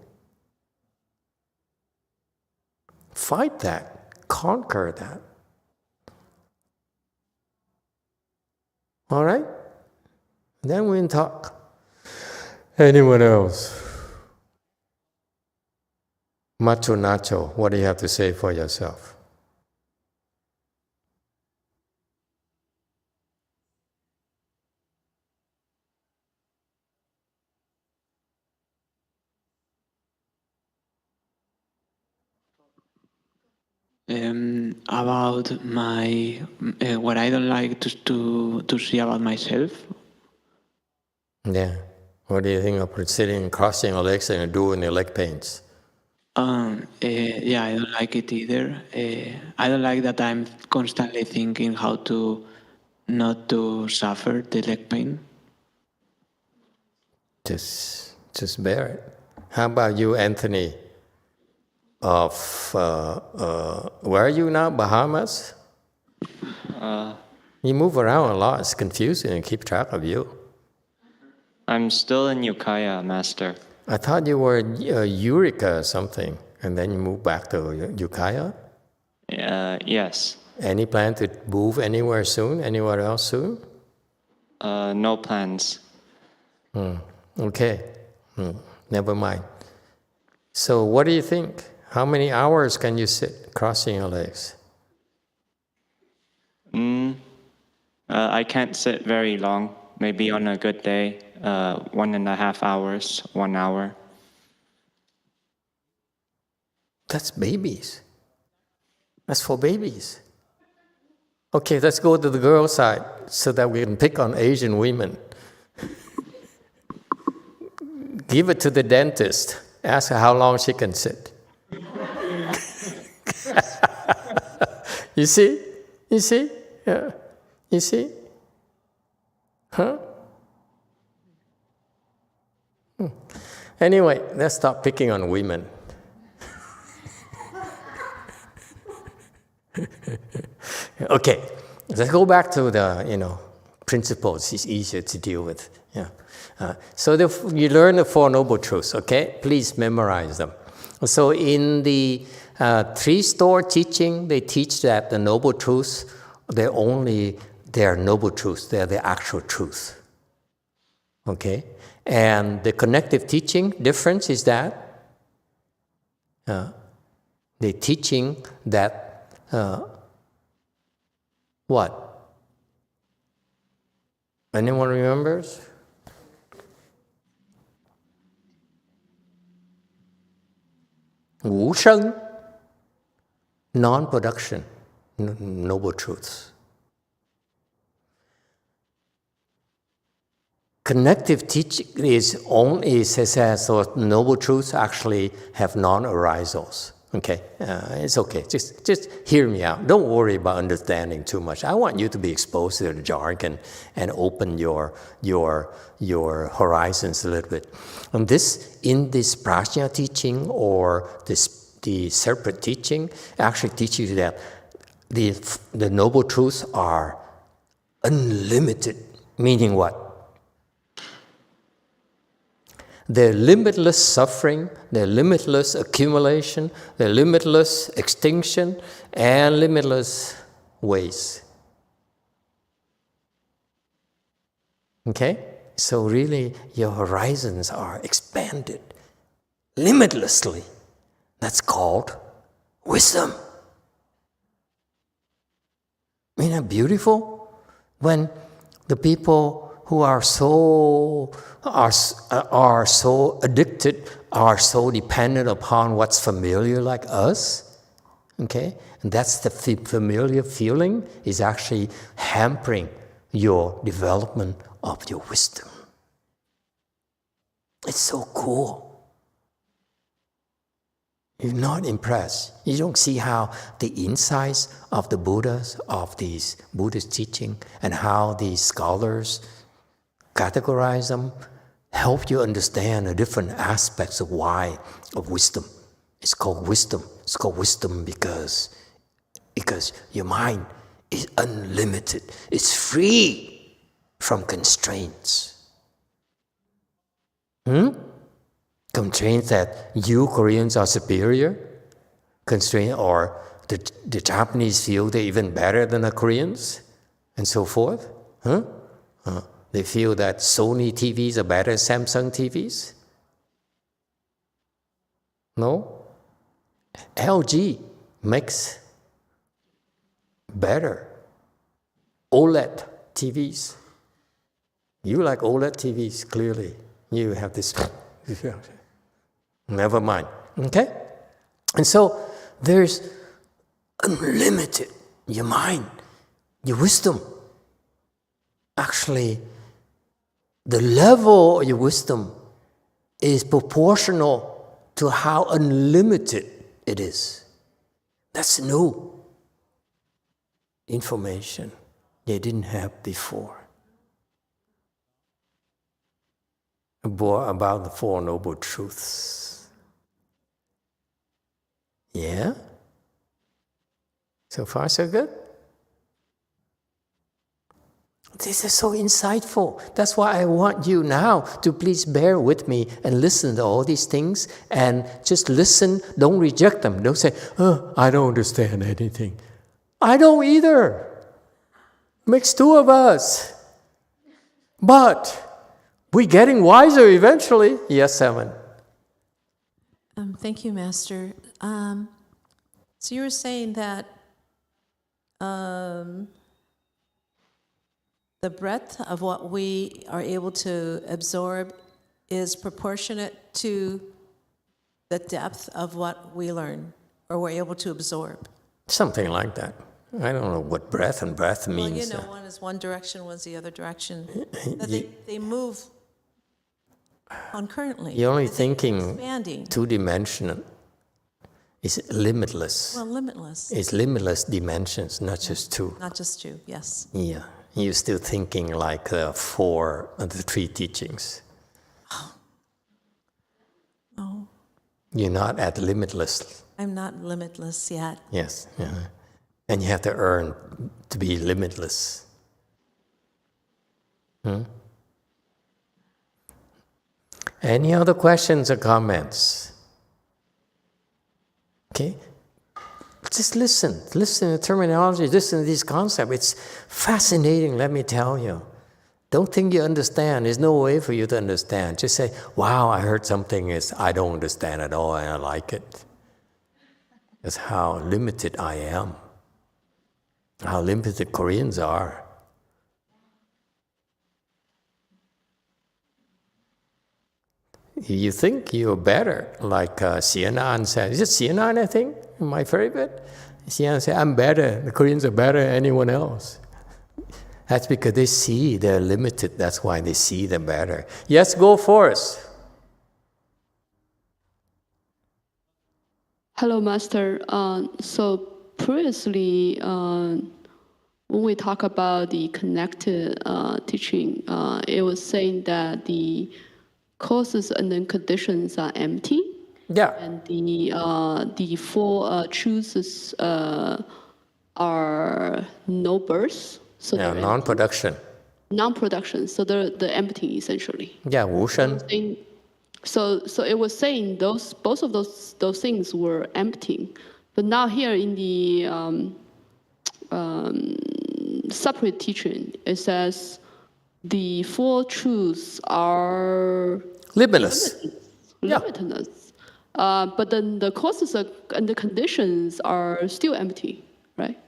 Fight that, conquer that. All right? Then we can talk. Anyone else? Macho Nacho, what do you have to say for yourself? About my what I don't like to see about myself. Yeah. What do you think of sitting and crossing your legs and doing your leg pains? Yeah, I don't like it either. I don't like that I'm constantly thinking how to not to suffer the leg pain. Just bear it. How about you, Anthony? Of where are you now? Bahamas? You move around a lot. It's confusing to keep track of you. I'm still in Ukiah, Master. I thought you were Eureka or something, and then you moved back to Ukiah? Yes. Any plan to move anywhere soon? Anywhere else soon? No plans. Okay. Never mind. So what do you think? How many hours can you sit crossing your legs? I can't sit very long. Maybe on a good day, 1.5 hours, 1 hour. That's babies. That's for babies. Okay, let's go to the girl side so that we can pick on Asian women. Give it to the dentist. Ask her how long she can sit. You see? You see? Yeah. You see? Huh? Anyway, let's stop picking on women. Okay, let's go back to the principles. It's easier to deal with. Yeah. So you learn the Four Noble Truths. Okay, please memorize them. So in the three-store teaching, they teach that the Noble Truths, they're Noble Truths. They're the actual truth. Okay, and the connective teaching difference is that they're teaching that what? Anyone remembers? Wu Sheng, non-production, noble truths. Connective teaching says those noble truths actually have non-arisals. Okay, it's okay. Just hear me out. Don't worry about understanding too much. I want you to be exposed to the jargon and open your horizons a little bit. And in this prajna teaching or the separate teaching actually teaches you that the noble truths are unlimited. Meaning what? They're limitless suffering, they're limitless accumulation, they're limitless extinction, and limitless waste. Okay? So really, your horizons are expanded limitlessly. That's called wisdom. Isn't that beautiful? When the people who are so addicted, are so dependent upon what's familiar like us, okay? And that's the familiar feeling is actually hampering your development of your wisdom. It's so cool. You're not impressed. You don't see how the insights of the Buddhas, of these Buddhist teaching, and how these scholars categorize them, help you understand the different aspects of why, of wisdom. It's called wisdom. It's called wisdom because your mind is unlimited. It's free from constraints. Constraints that you Koreans are superior. Constraint or the Japanese feel they're even better than the Koreans, and so forth. They feel that Sony TVs are better than Samsung TVs. No? LG makes better OLED TVs. You like OLED TVs, clearly. You have this. Never mind. Okay? And so there's unlimited, your mind, your wisdom. Actually, the level of your wisdom is proportional to how unlimited it is. That's new information they didn't have before. About the Four Noble Truths. Yeah? So far, so good? This is so insightful. That's why I want you now to please bear with me and listen to all these things and just listen. Don't reject them. Don't say, I don't understand anything. I don't either. Makes two of us. But we're getting wiser eventually. Yes, Seven. Thank you, Master. So you were saying that the breadth of what we are able to absorb is proportionate to the depth of what we learn or we're able to absorb. Something like that. I don't know what breadth and breadth means. Well, one is one direction, one's the other direction. But they move concurrently. You're only thinking expanding. Two-dimensional. It's limitless. Well, limitless. It's limitless dimensions, not just two. Not just two, yes. Yeah. You're still thinking like the three teachings. Oh. You're not at limitless. I'm not limitless yet. Yes. Yeah. And you have to earn to be limitless. Any other questions or comments? Okay. Just listen to the terminology, listen to these concepts. It's fascinating, let me tell you. Don't think you understand. There's no way for you to understand. Just say, wow, I heard something I don't understand at all and I like it. That's how limited I am. How limited Koreans are. You think you're better, like Sianan said. Is it Sianan, I think? My favorite? Sianan said, I'm better. The Koreans are better than anyone else. That's because they see they're limited. That's why they see them better. Yes, go for us. Hello, Master. So previously, when we talk about the connected teaching, it was saying that the causes and then conditions are empty. Yeah. And the four truths are no birth. So yeah, non-production. Non-production. So they're empty essentially. Yeah, wushan. So it was saying both of those things were empty, but now here in the separate teaching, it says the four truths are limitless. Limitless. But then the causes and the conditions are still empty, right?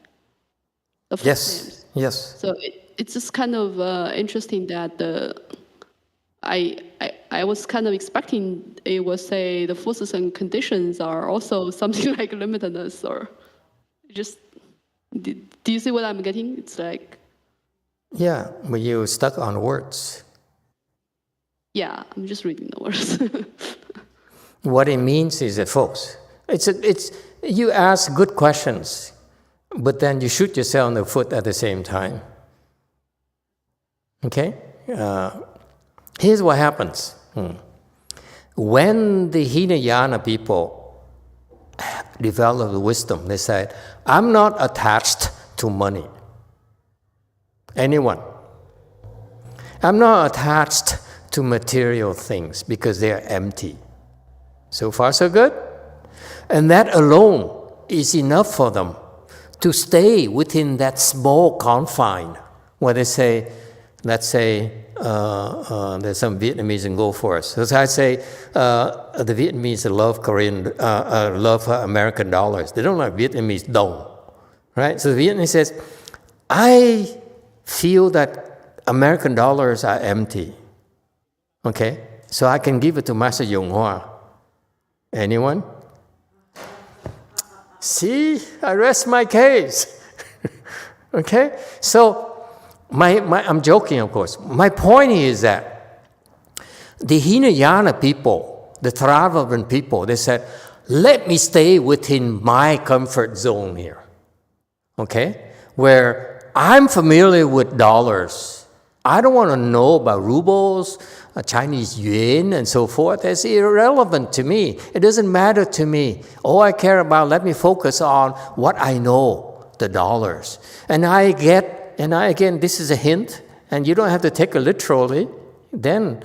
Yes. Yes. So it's just kind of interesting that I was kind of expecting it would say the forces and conditions are also something like limitedness, or just do you see what I'm getting? It's like yeah, but you're stuck on words. Yeah, I'm just reading the words. What it means is that, folks, you ask good questions, but then you shoot yourself in the foot at the same time. Okay? Here's what happens. When the Hinayana people developed wisdom, they said, I'm not attached to money. Anyone. I'm not attached to material things because they are empty. So far, so good? And that alone is enough for them to stay within that small confine where they say, let's say, there's some Vietnamese and go for us. So I say, the Vietnamese love American dollars. They don't like Vietnamese dong, right? So the Vietnamese says, I feel that American dollars are empty. Okay, so I can give it to Master YongHua. Anyone? See, I rest my case. Okay, so I'm joking, of course. My point is that the Hinayana people, the Theravada people, they said, let me stay within my comfort zone here. Okay, where I'm familiar with dollars. I don't want to know about rubles, Chinese yuan, and so forth. That's irrelevant to me. It doesn't matter to me. All I care about, let me focus on what I know, the dollars. And again, this is a hint, and you don't have to take it literally. Then,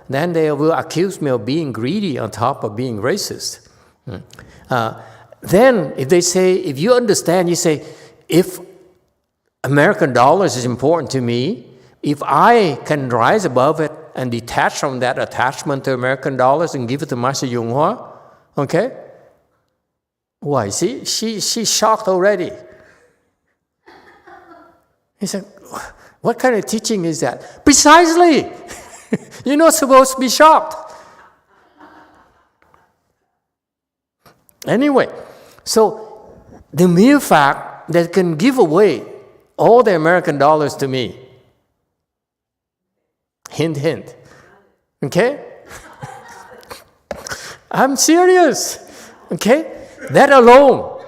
then they will accuse me of being greedy on top of being racist. Then, if they say, if you understand, you say, if American dollars is important to me, if I can rise above it and detach from that attachment to American dollars and give it to Master YongHua, okay? Why? See, she's shocked already. He said, what kind of teaching is that? Precisely! You're not supposed to be shocked. Anyway, so the mere fact that can give away all the American dollars to me, hint, hint. Okay? I'm serious. Okay? That alone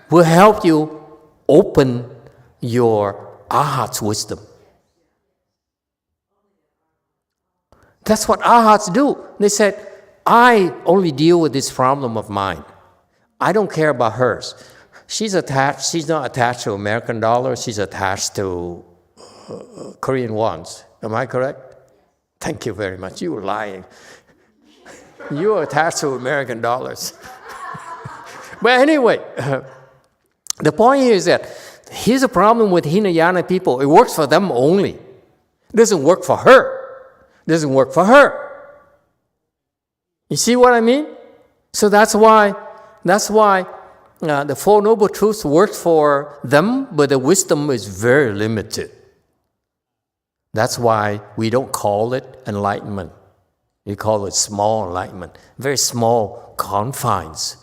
will help you open your arhat's wisdom. That's what arhats do. They said, I only deal with this problem of mine. I don't care about hers. She's not attached to American dollars. She's attached to Korean wons. Am I correct? Thank you very much. You were lying. You are attached to American dollars. But anyway, the point here is that here's a problem with Hinayana people. It works for them only. It doesn't work for her. It doesn't work for her. You see what I mean? So that's why the Four Noble Truths work for them, but the wisdom is very limited. That's why we don't call it enlightenment. We call it small enlightenment. Very small confines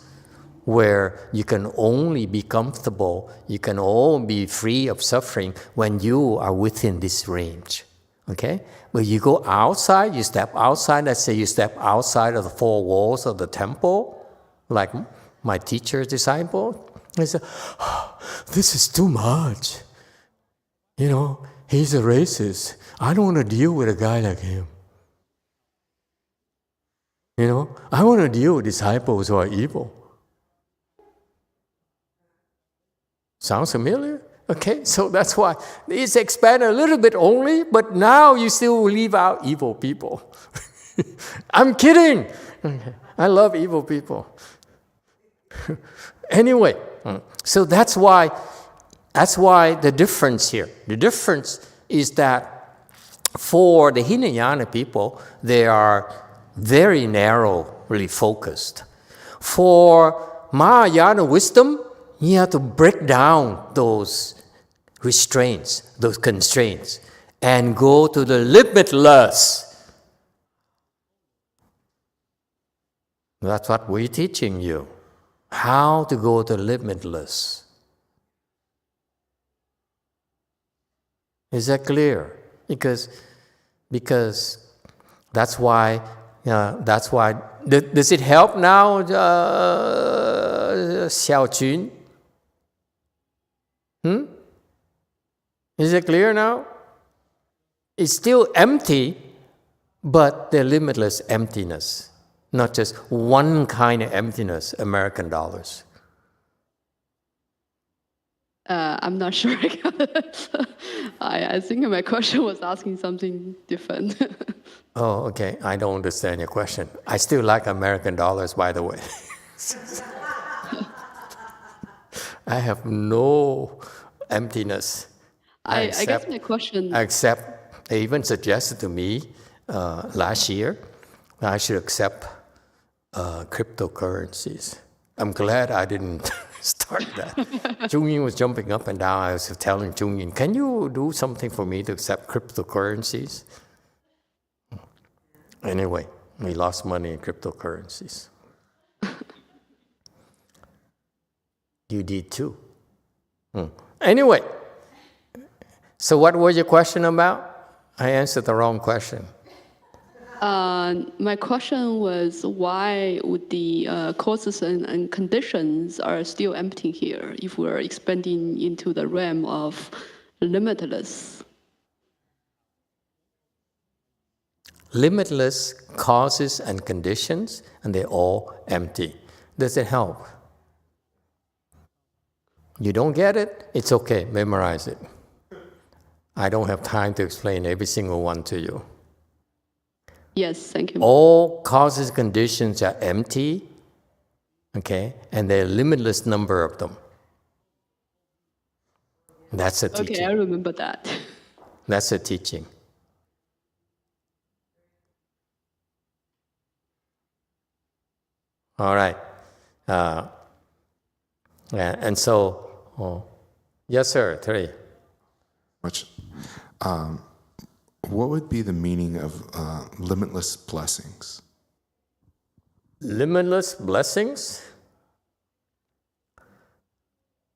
where you can only be comfortable, you can only be free of suffering when you are within this range. Okay? But you go outside, you step outside, let's say you step outside of the four walls of the temple, like my teacher's disciple, they say, oh, this is too much. He's a racist. I don't want to deal with a guy like him. I want to deal with disciples who are evil. Sounds familiar? Okay, so that's why it's expanded a little bit only, but now you still leave out evil people. I'm kidding. Okay. I love evil people. Anyway, so that's why the difference here. The difference is that for the Hinayana people, they are very narrowly focused. For Mahayana wisdom, you have to break down those restraints, those constraints, and go to the limitless. That's what we're teaching you. How to go to limitless. Is that clear? Because that's why. Does it help now, Xiao Jun? Is it clear now? It's still empty, but the limitless emptiness, not just one kind of emptiness, American dollars. I'm not sure. I think my question was asking something different. Oh, okay. I don't understand your question. I still like American dollars, by the way. I have no emptiness. I guess my question... Except, they even suggested to me last year I should accept cryptocurrencies. I'm glad I didn't start that. Chung-Yin was jumping up and down. I was telling Chung-Yin, can you do something for me to accept cryptocurrencies? Anyway, we lost money in cryptocurrencies. You did too. Anyway, so what was your question about? I answered the wrong question. My question was, why would the causes and conditions are still empty here if we're expanding into the realm of limitless? Limitless causes and conditions, and they're all empty. Does it help? You don't get it? It's okay, memorize it. I don't have time to explain every single one to you. Yes, thank you. All causes and conditions are empty, okay? And there are a limitless number of them. That's a teaching. Okay, I remember that. That's a teaching. All right. And so, yes, sir, Terry. What would be the meaning of limitless blessings? Limitless blessings?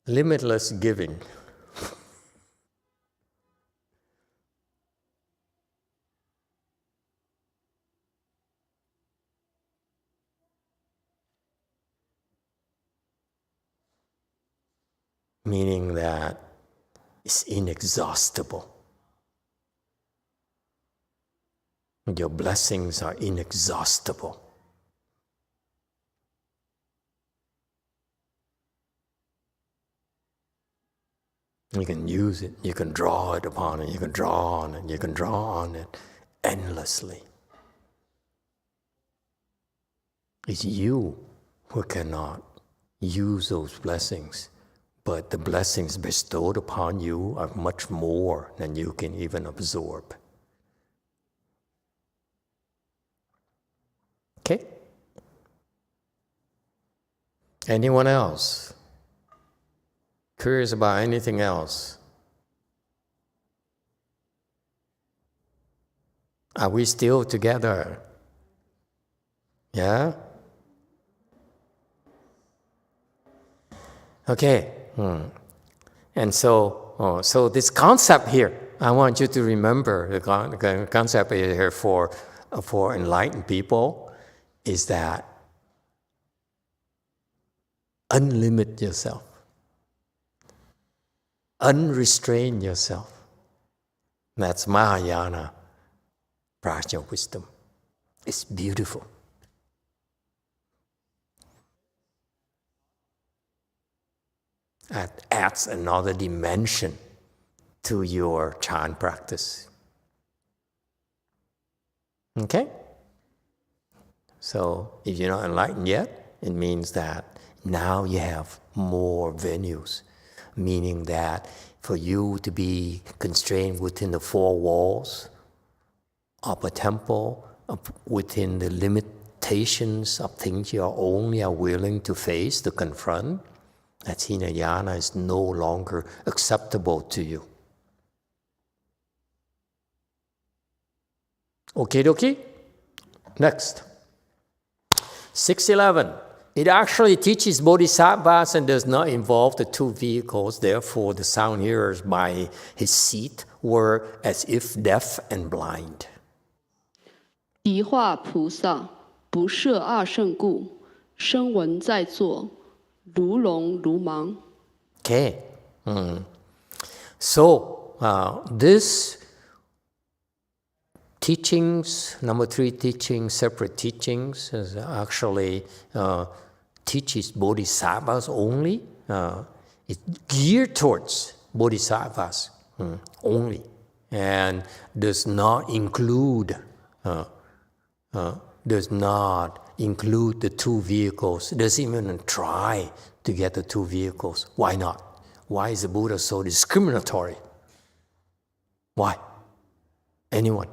Limitless giving. Meaning that it's inexhaustible. Your blessings are inexhaustible. You can use it, you can draw it upon it, you can draw on it, you can draw on it endlessly. It's you who cannot use those blessings. But the blessings bestowed upon you are much more than you can even absorb. Okay? Anyone else? Curious about anything else? Are we still together? Yeah? Okay. And so this concept here, I want you to remember, the concept here for enlightened people is that unlimit yourself, unrestrain yourself. That's Mahayana prajna wisdom. It's beautiful. That adds another dimension to your Chan practice. Okay? So if you're not enlightened yet, it means that now you have more venues, meaning that for you to be constrained within the four walls of a temple, within the limitations of things you only are willing to face, to confront, that Hinayana is no longer acceptable to you. Okay, dokie? Next. 611. It actually teaches bodhisattvas and does not involve the two vehicles. Therefore, the sound hearers by his seat were as if deaf and blind. 敌化菩萨不设二圣故，声闻在座。 如聋如盲. Okay. So, this teachings, number 3 teachings, separate teachings, is actually teaches bodhisattvas only. It's geared towards bodhisattvas only, and does not include the 2 vehicles. Doesn't even try to get the 2 vehicles. Why not? Why is the Buddha so discriminatory? Why? Anyone?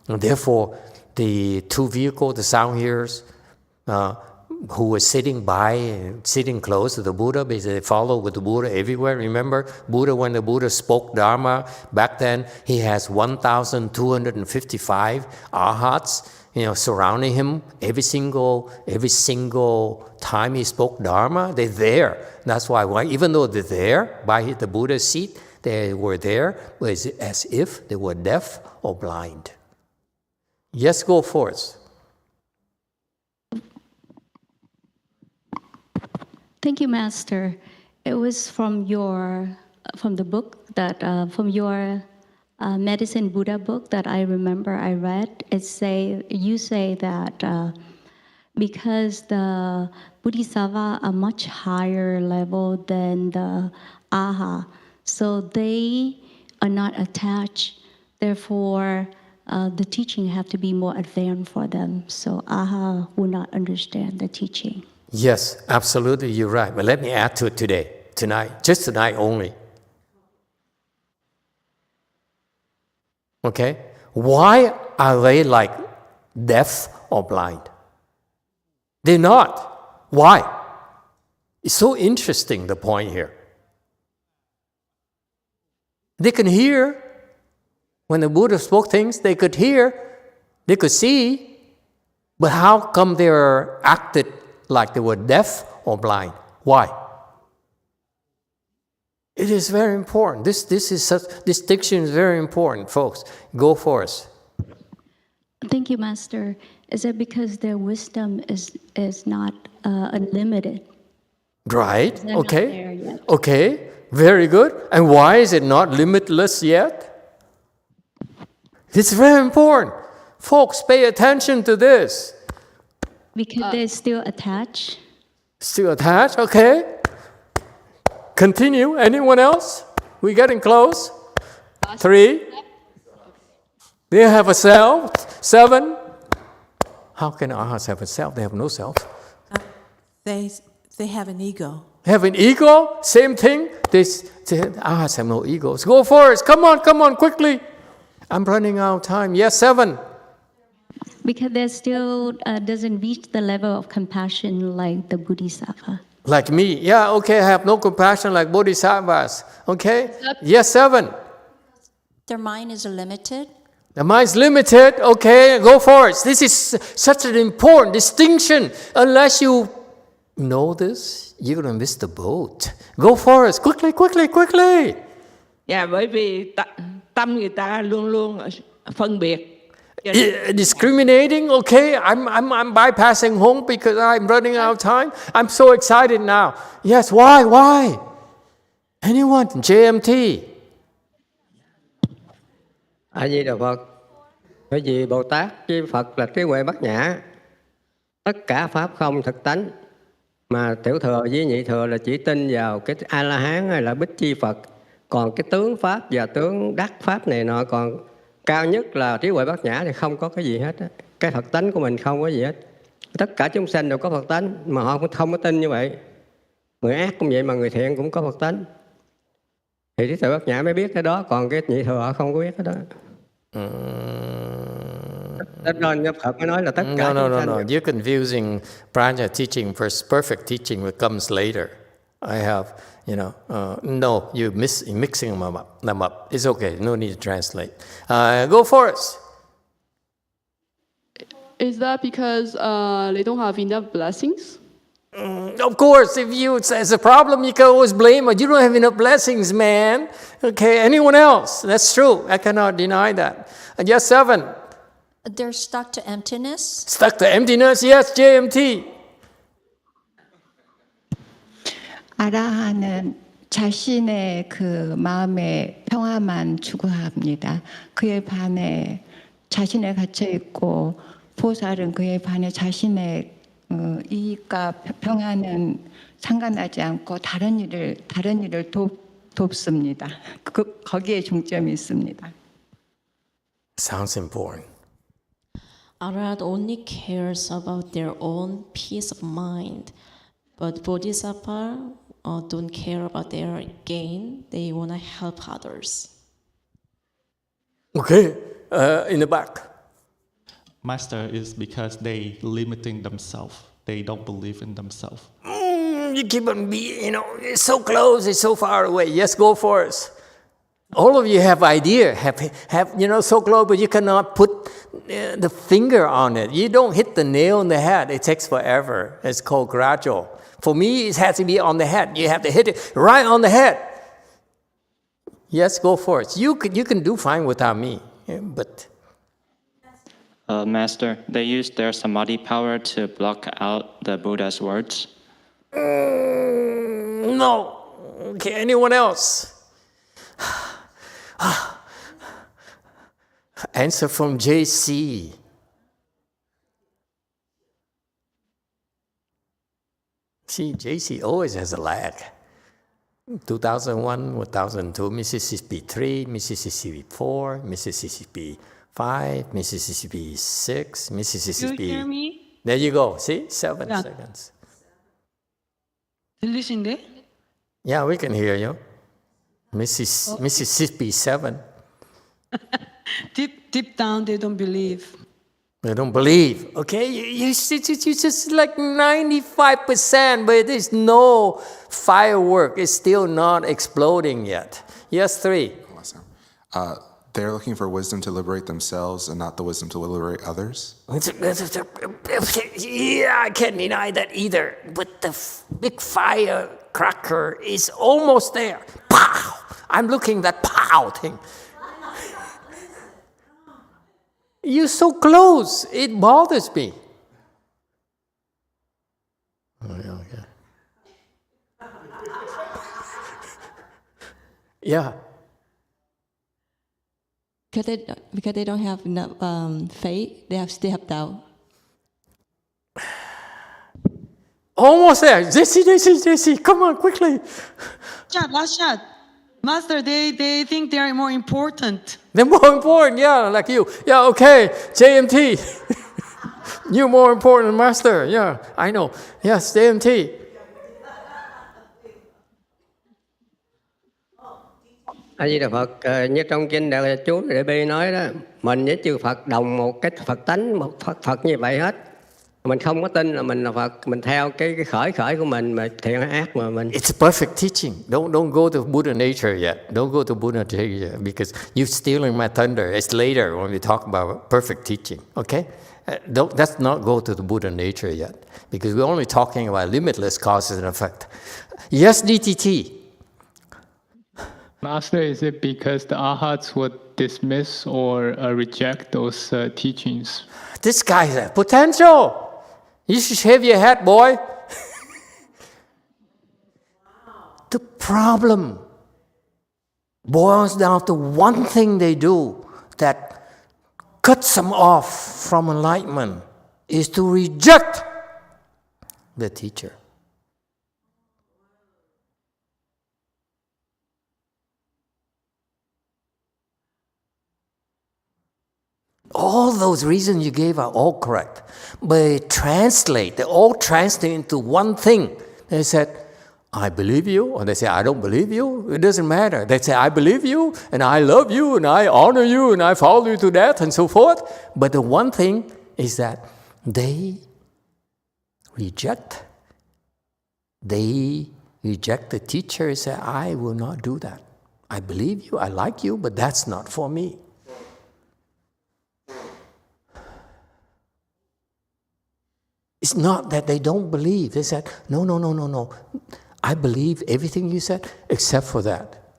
And therefore, the 2 vehicles, the sound hearers, who were sitting close to the Buddha, because they follow with the Buddha everywhere. Remember, when the Buddha spoke Dharma, back then he has 1,255 arhats, surrounding him every single time he spoke Dharma. They're there. That's why even though they're there by the Buddha's seat, they were there as if they were deaf or blind. Yes, go forth. Thank you, Master. It was from the book that from your Medicine Buddha book that I remember I read. You say that because the Bodhisattva are much higher level than the Aha, so they are not attached. Therefore, the teaching have to be more advanced for them. So Aha will not understand the teaching. Yes, absolutely, you're right. But let me add to it tonight, just tonight only. Okay? Why are they like deaf or blind? They're not. Why? It's so interesting, the point here. They can hear. When the Buddha spoke things, they could hear, they could see. But how come they were acted like they were deaf or blind? Why? It is very important. This distinction is very important, folks. Go for us. Thank you, Master. Is it because their wisdom is not unlimited? Right. They're Okay. not there yet. Okay. Very good. And why is it not limitless yet? It's very important. Folks, pay attention to this. Because they're still attached. Still attached? Okay. Continue. Anyone else? We're getting close. 3. They have a self. 7. How can arhats have a self? They have no self. They have an ego. Have an ego? Same thing. Arhats have no egos. Go for it. Come on, quickly. I'm running out of time. Yes, 7. Because they still doesn't reach the level of compassion like the Bodhisattva. Like me. Yeah, okay, I have no compassion like bodhisattvas. Okay? Yes, 7. Their mind is limited. The mind's limited. Okay, go for it. This is such an important distinction. Unless you know this, you're going to miss the boat. Go for it. Quickly. Dạ, bởi vì tâm người ta luôn luôn phân biệt. Discriminating, okay, I'm bypassing home because I'm running out of time. I'm so excited now. Yes, why? Anyone? JMT. A Di Đà Phật. Bởi vì Bồ Tát với Phật là trí huệ bát nhã. Tất cả pháp không thực tánh. Mà tiểu thừa với nhị thừa là chỉ tin vào cái A-la-hán hay là Bích Chi Phật. Còn cái tướng pháp và tướng đắc pháp này nọ, còn cao nhất là trí huệ bát nhã thì không có cái gì hết á. Cái Phật tánh của mình không có gì hết. Tất cả chúng sanh đều có Phật tánh, mà họ cũng không có tin như vậy. Người ác cũng vậy mà người thiện cũng có Phật tánh. Thì trí tuệ bát nhã mới biết cái đó, còn cái nhị thừa họ không có biết cái đó. Nên Phật mới nói là tất cả chúng sanh. No. You're confusing prajna teaching versus perfect teaching, which comes later. I have, no, you're mixing them up. It's okay. No need to translate. Go for it. Is that because they don't have enough blessings? Of course, if it's a problem, you can always blame it. You don't have enough blessings, man. Okay, anyone else? That's true. I cannot deny that. Yes, 7. They're stuck to emptiness. Stuck to emptiness? Yes, JMT. 아라한은 자신의 그 마음의 평화만 추구합니다. 그에 반해 자신에 갇혀 있고 보살은 그에 반해 자신의 이익과 평화는 상관하지 않고 다른 일을 돕습니다. 거기에 중점이 있습니다. Sounds important. Arhat only cares about their own peace of mind, but Bodhisattva don't care about their gain. They want to help others. Okay, in the back. Master, is because they limiting themselves. They don't believe in themselves. You keep on it's so close, it's so far away. Yes, go for it. All of you have idea, have so close, but you cannot put the finger on it. You don't hit the nail on the head. It takes forever. It's called gradual. For me, it has to be on the head. You have to hit it right on the head. Yes, go for it. You can do fine without me, but. Master, they use their samadhi power to block out the Buddha's words. No. Okay, anyone else? Answer from JC. See, JC always has a lag. 2001, 2002, Mississippi 3, Mississippi 4, Mississippi 5, Mississippi 6, Mississippi... You hear me? There you go. See? 7 seconds. 들리신데? Yeah, we can hear you. Mississippi 7. Deep down, they don't believe. They don't believe. Okay, you just like 95%, but there's no firework. It's still not exploding yet. Yes, 3. They're looking for wisdom to liberate themselves and not the wisdom to liberate others. Yeah, I can't deny that either. But the big firecracker is almost there. Pow! I'm looking at that pow thing. You're so close. It bothers me. Okay. Yeah. Because they don't have enough faith, they still have doubt. Almost there. Jesse, come on, quickly. Last shot. Master, they think they are more important. They're more important, yeah, like you. Yeah, okay, JMT. You're more important than Master, yeah, I know. Yes, JMT. A Di Đà Phật, như trong kinh Đại chú Đại Bi nói đó, mình với chư Phật đồng một cái Phật tánh, một Phật như vậy hết. Mình không có tin là mình là Phật, mình theo cái khởi của mình mà thiện hay ác mà mình. It's a perfect teaching. Don't go to Buddha nature yet. Don't go to Buddha nature yet because you're stealing my thunder. It's later when we talk about perfect teaching. Okay? Let's not go to the Buddha nature yet because we're only talking about limitless causes and effect. Yes, DTT. Master, is it because the arhats would dismiss or reject those teachings? This guy has potential. You should shave your head, boy. The problem boils down to one thing they do that cuts them off from enlightenment is to reject the teacher. All those reasons you gave are all correct. But they all translate into one thing. They said, I believe you, or they say, I don't believe you. It doesn't matter. They say, I believe you, and I love you, and I honor you, and I follow you to death, and so forth. But the one thing is that they reject the teacher and say, I will not do that. I believe you, I like you, but that's not for me. It's not that they don't believe. They said, no. I believe everything you said except for that.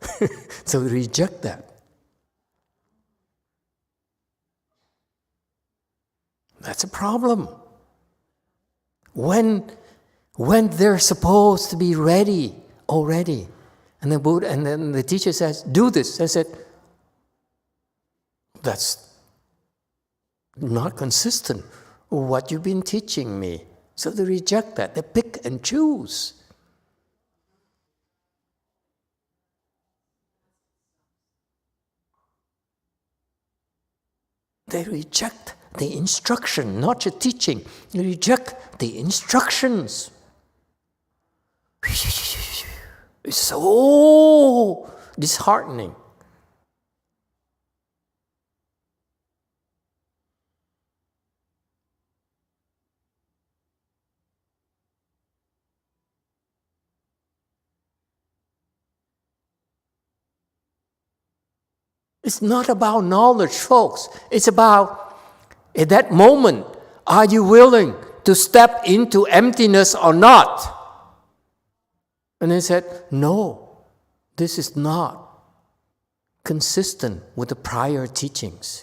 So we reject that. That's a problem. When they're supposed to be ready already, And the Buddha, and then the teacher says, do this. I said, that's not consistent with what you've been teaching me. So they reject that. They pick and choose. They reject the instruction, not the teaching. They reject the instructions. It's so disheartening. It's not about knowledge, folks. It's about, at that moment, are you willing to step into emptiness or not? And they said, no, this is not consistent with the prior teachings.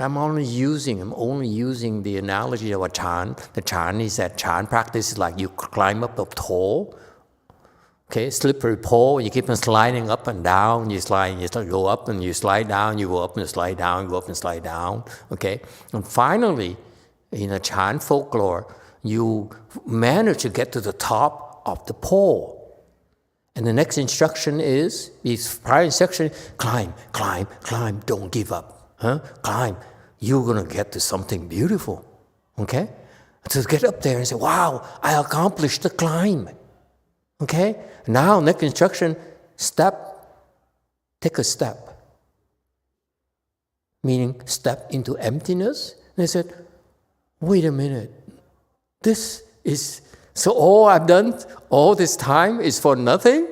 I'm only using the analogy of a chan. The chan is that chan practice is like you climb up a pole, okay, slippery pole. You keep on sliding up and down. You go up and you slide down. You go up and slide down. You go up and slide down. Okay, and finally, in a chan folklore, you manage to get to the top of the pole. And the next instruction is, prior instruction, climb, climb, climb. Don't give up. Climb. You're going to get to something beautiful. Okay? So get up there and say, wow, I accomplished the climb. Okay? Now, next instruction, take a step. Meaning, step into emptiness. And they said, wait a minute. So all I've done all this time is for nothing?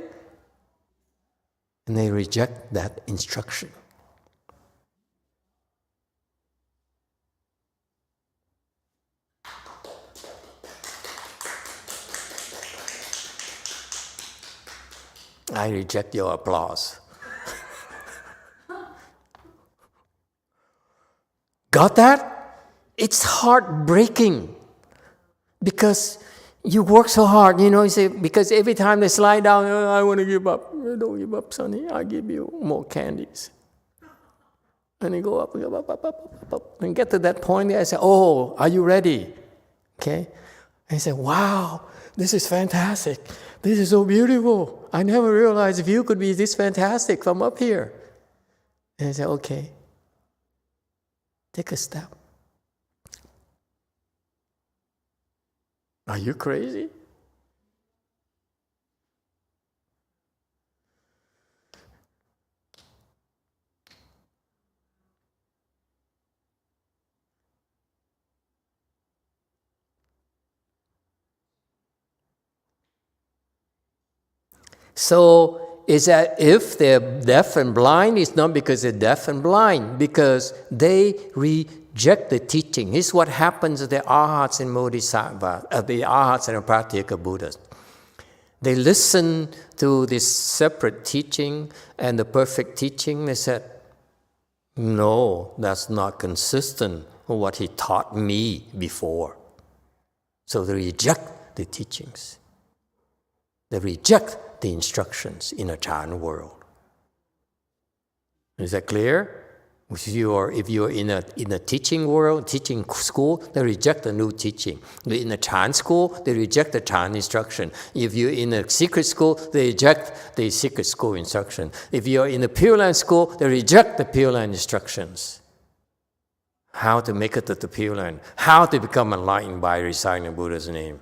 And they reject that instruction. I reject your applause. Got that? It's heartbreaking because you work so hard, you say, because every time they slide down, I want to give up. Don't give up, sonny. I'll give you more candies. And they go up and go up. And get to that point, I say, oh, are you ready? Okay? And I say, wow, this is fantastic. This is so beautiful. I never realized the view could be this fantastic from up here. And I say, okay, take a step. Are you crazy? So it's as if they're deaf and blind. It's not because they're deaf and blind, because they reject the teaching. This is what happens to the Arhats and Bodhisattvas, the Arhats and Pratyeka Buddhas. They listen to this separate teaching and the perfect teaching. They said, no, that's not consistent with what he taught me before. So they reject the teachings. They reject the instructions in a Chan world. Is that clear? If you're in a teaching world, teaching school, they reject the new teaching. In a Chan school, they reject the Chan instruction. If you're in a secret school, they reject the secret school instruction. If you're in a Pure Land school, they reject the Pure Land instructions. How to make it to the Pure Land. How to become enlightened by reciting Buddha's name.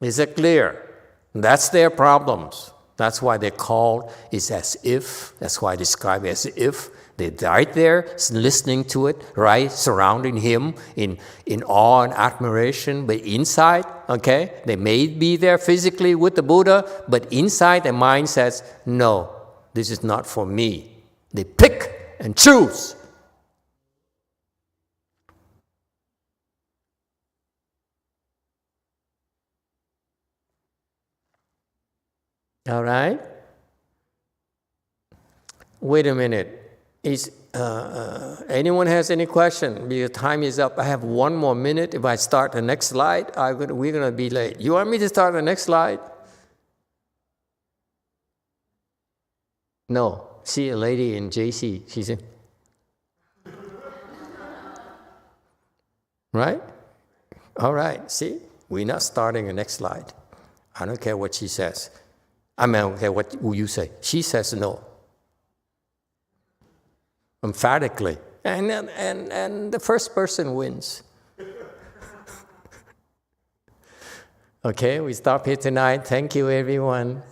Is it clear? That's their problems. That's why they call it as if. That's why I describe it as if. They're right there listening to it, right? Surrounding him in awe and admiration. But inside, okay, they may be there physically with the Buddha, but inside their mind says, no, this is not for me. They pick and choose. All right? Wait a minute. Anyone has any question? Because time is up. I have 1 more minute. If I start the next slide, we're going to be late. You want me to start the next slide? No. See a lady in JC. She said, right? All right. See? We're not starting the next slide. I don't care what she says. I don't care what you say. She says no. Emphatically. And the first person wins. Okay, we stop here tonight. Thank you, everyone.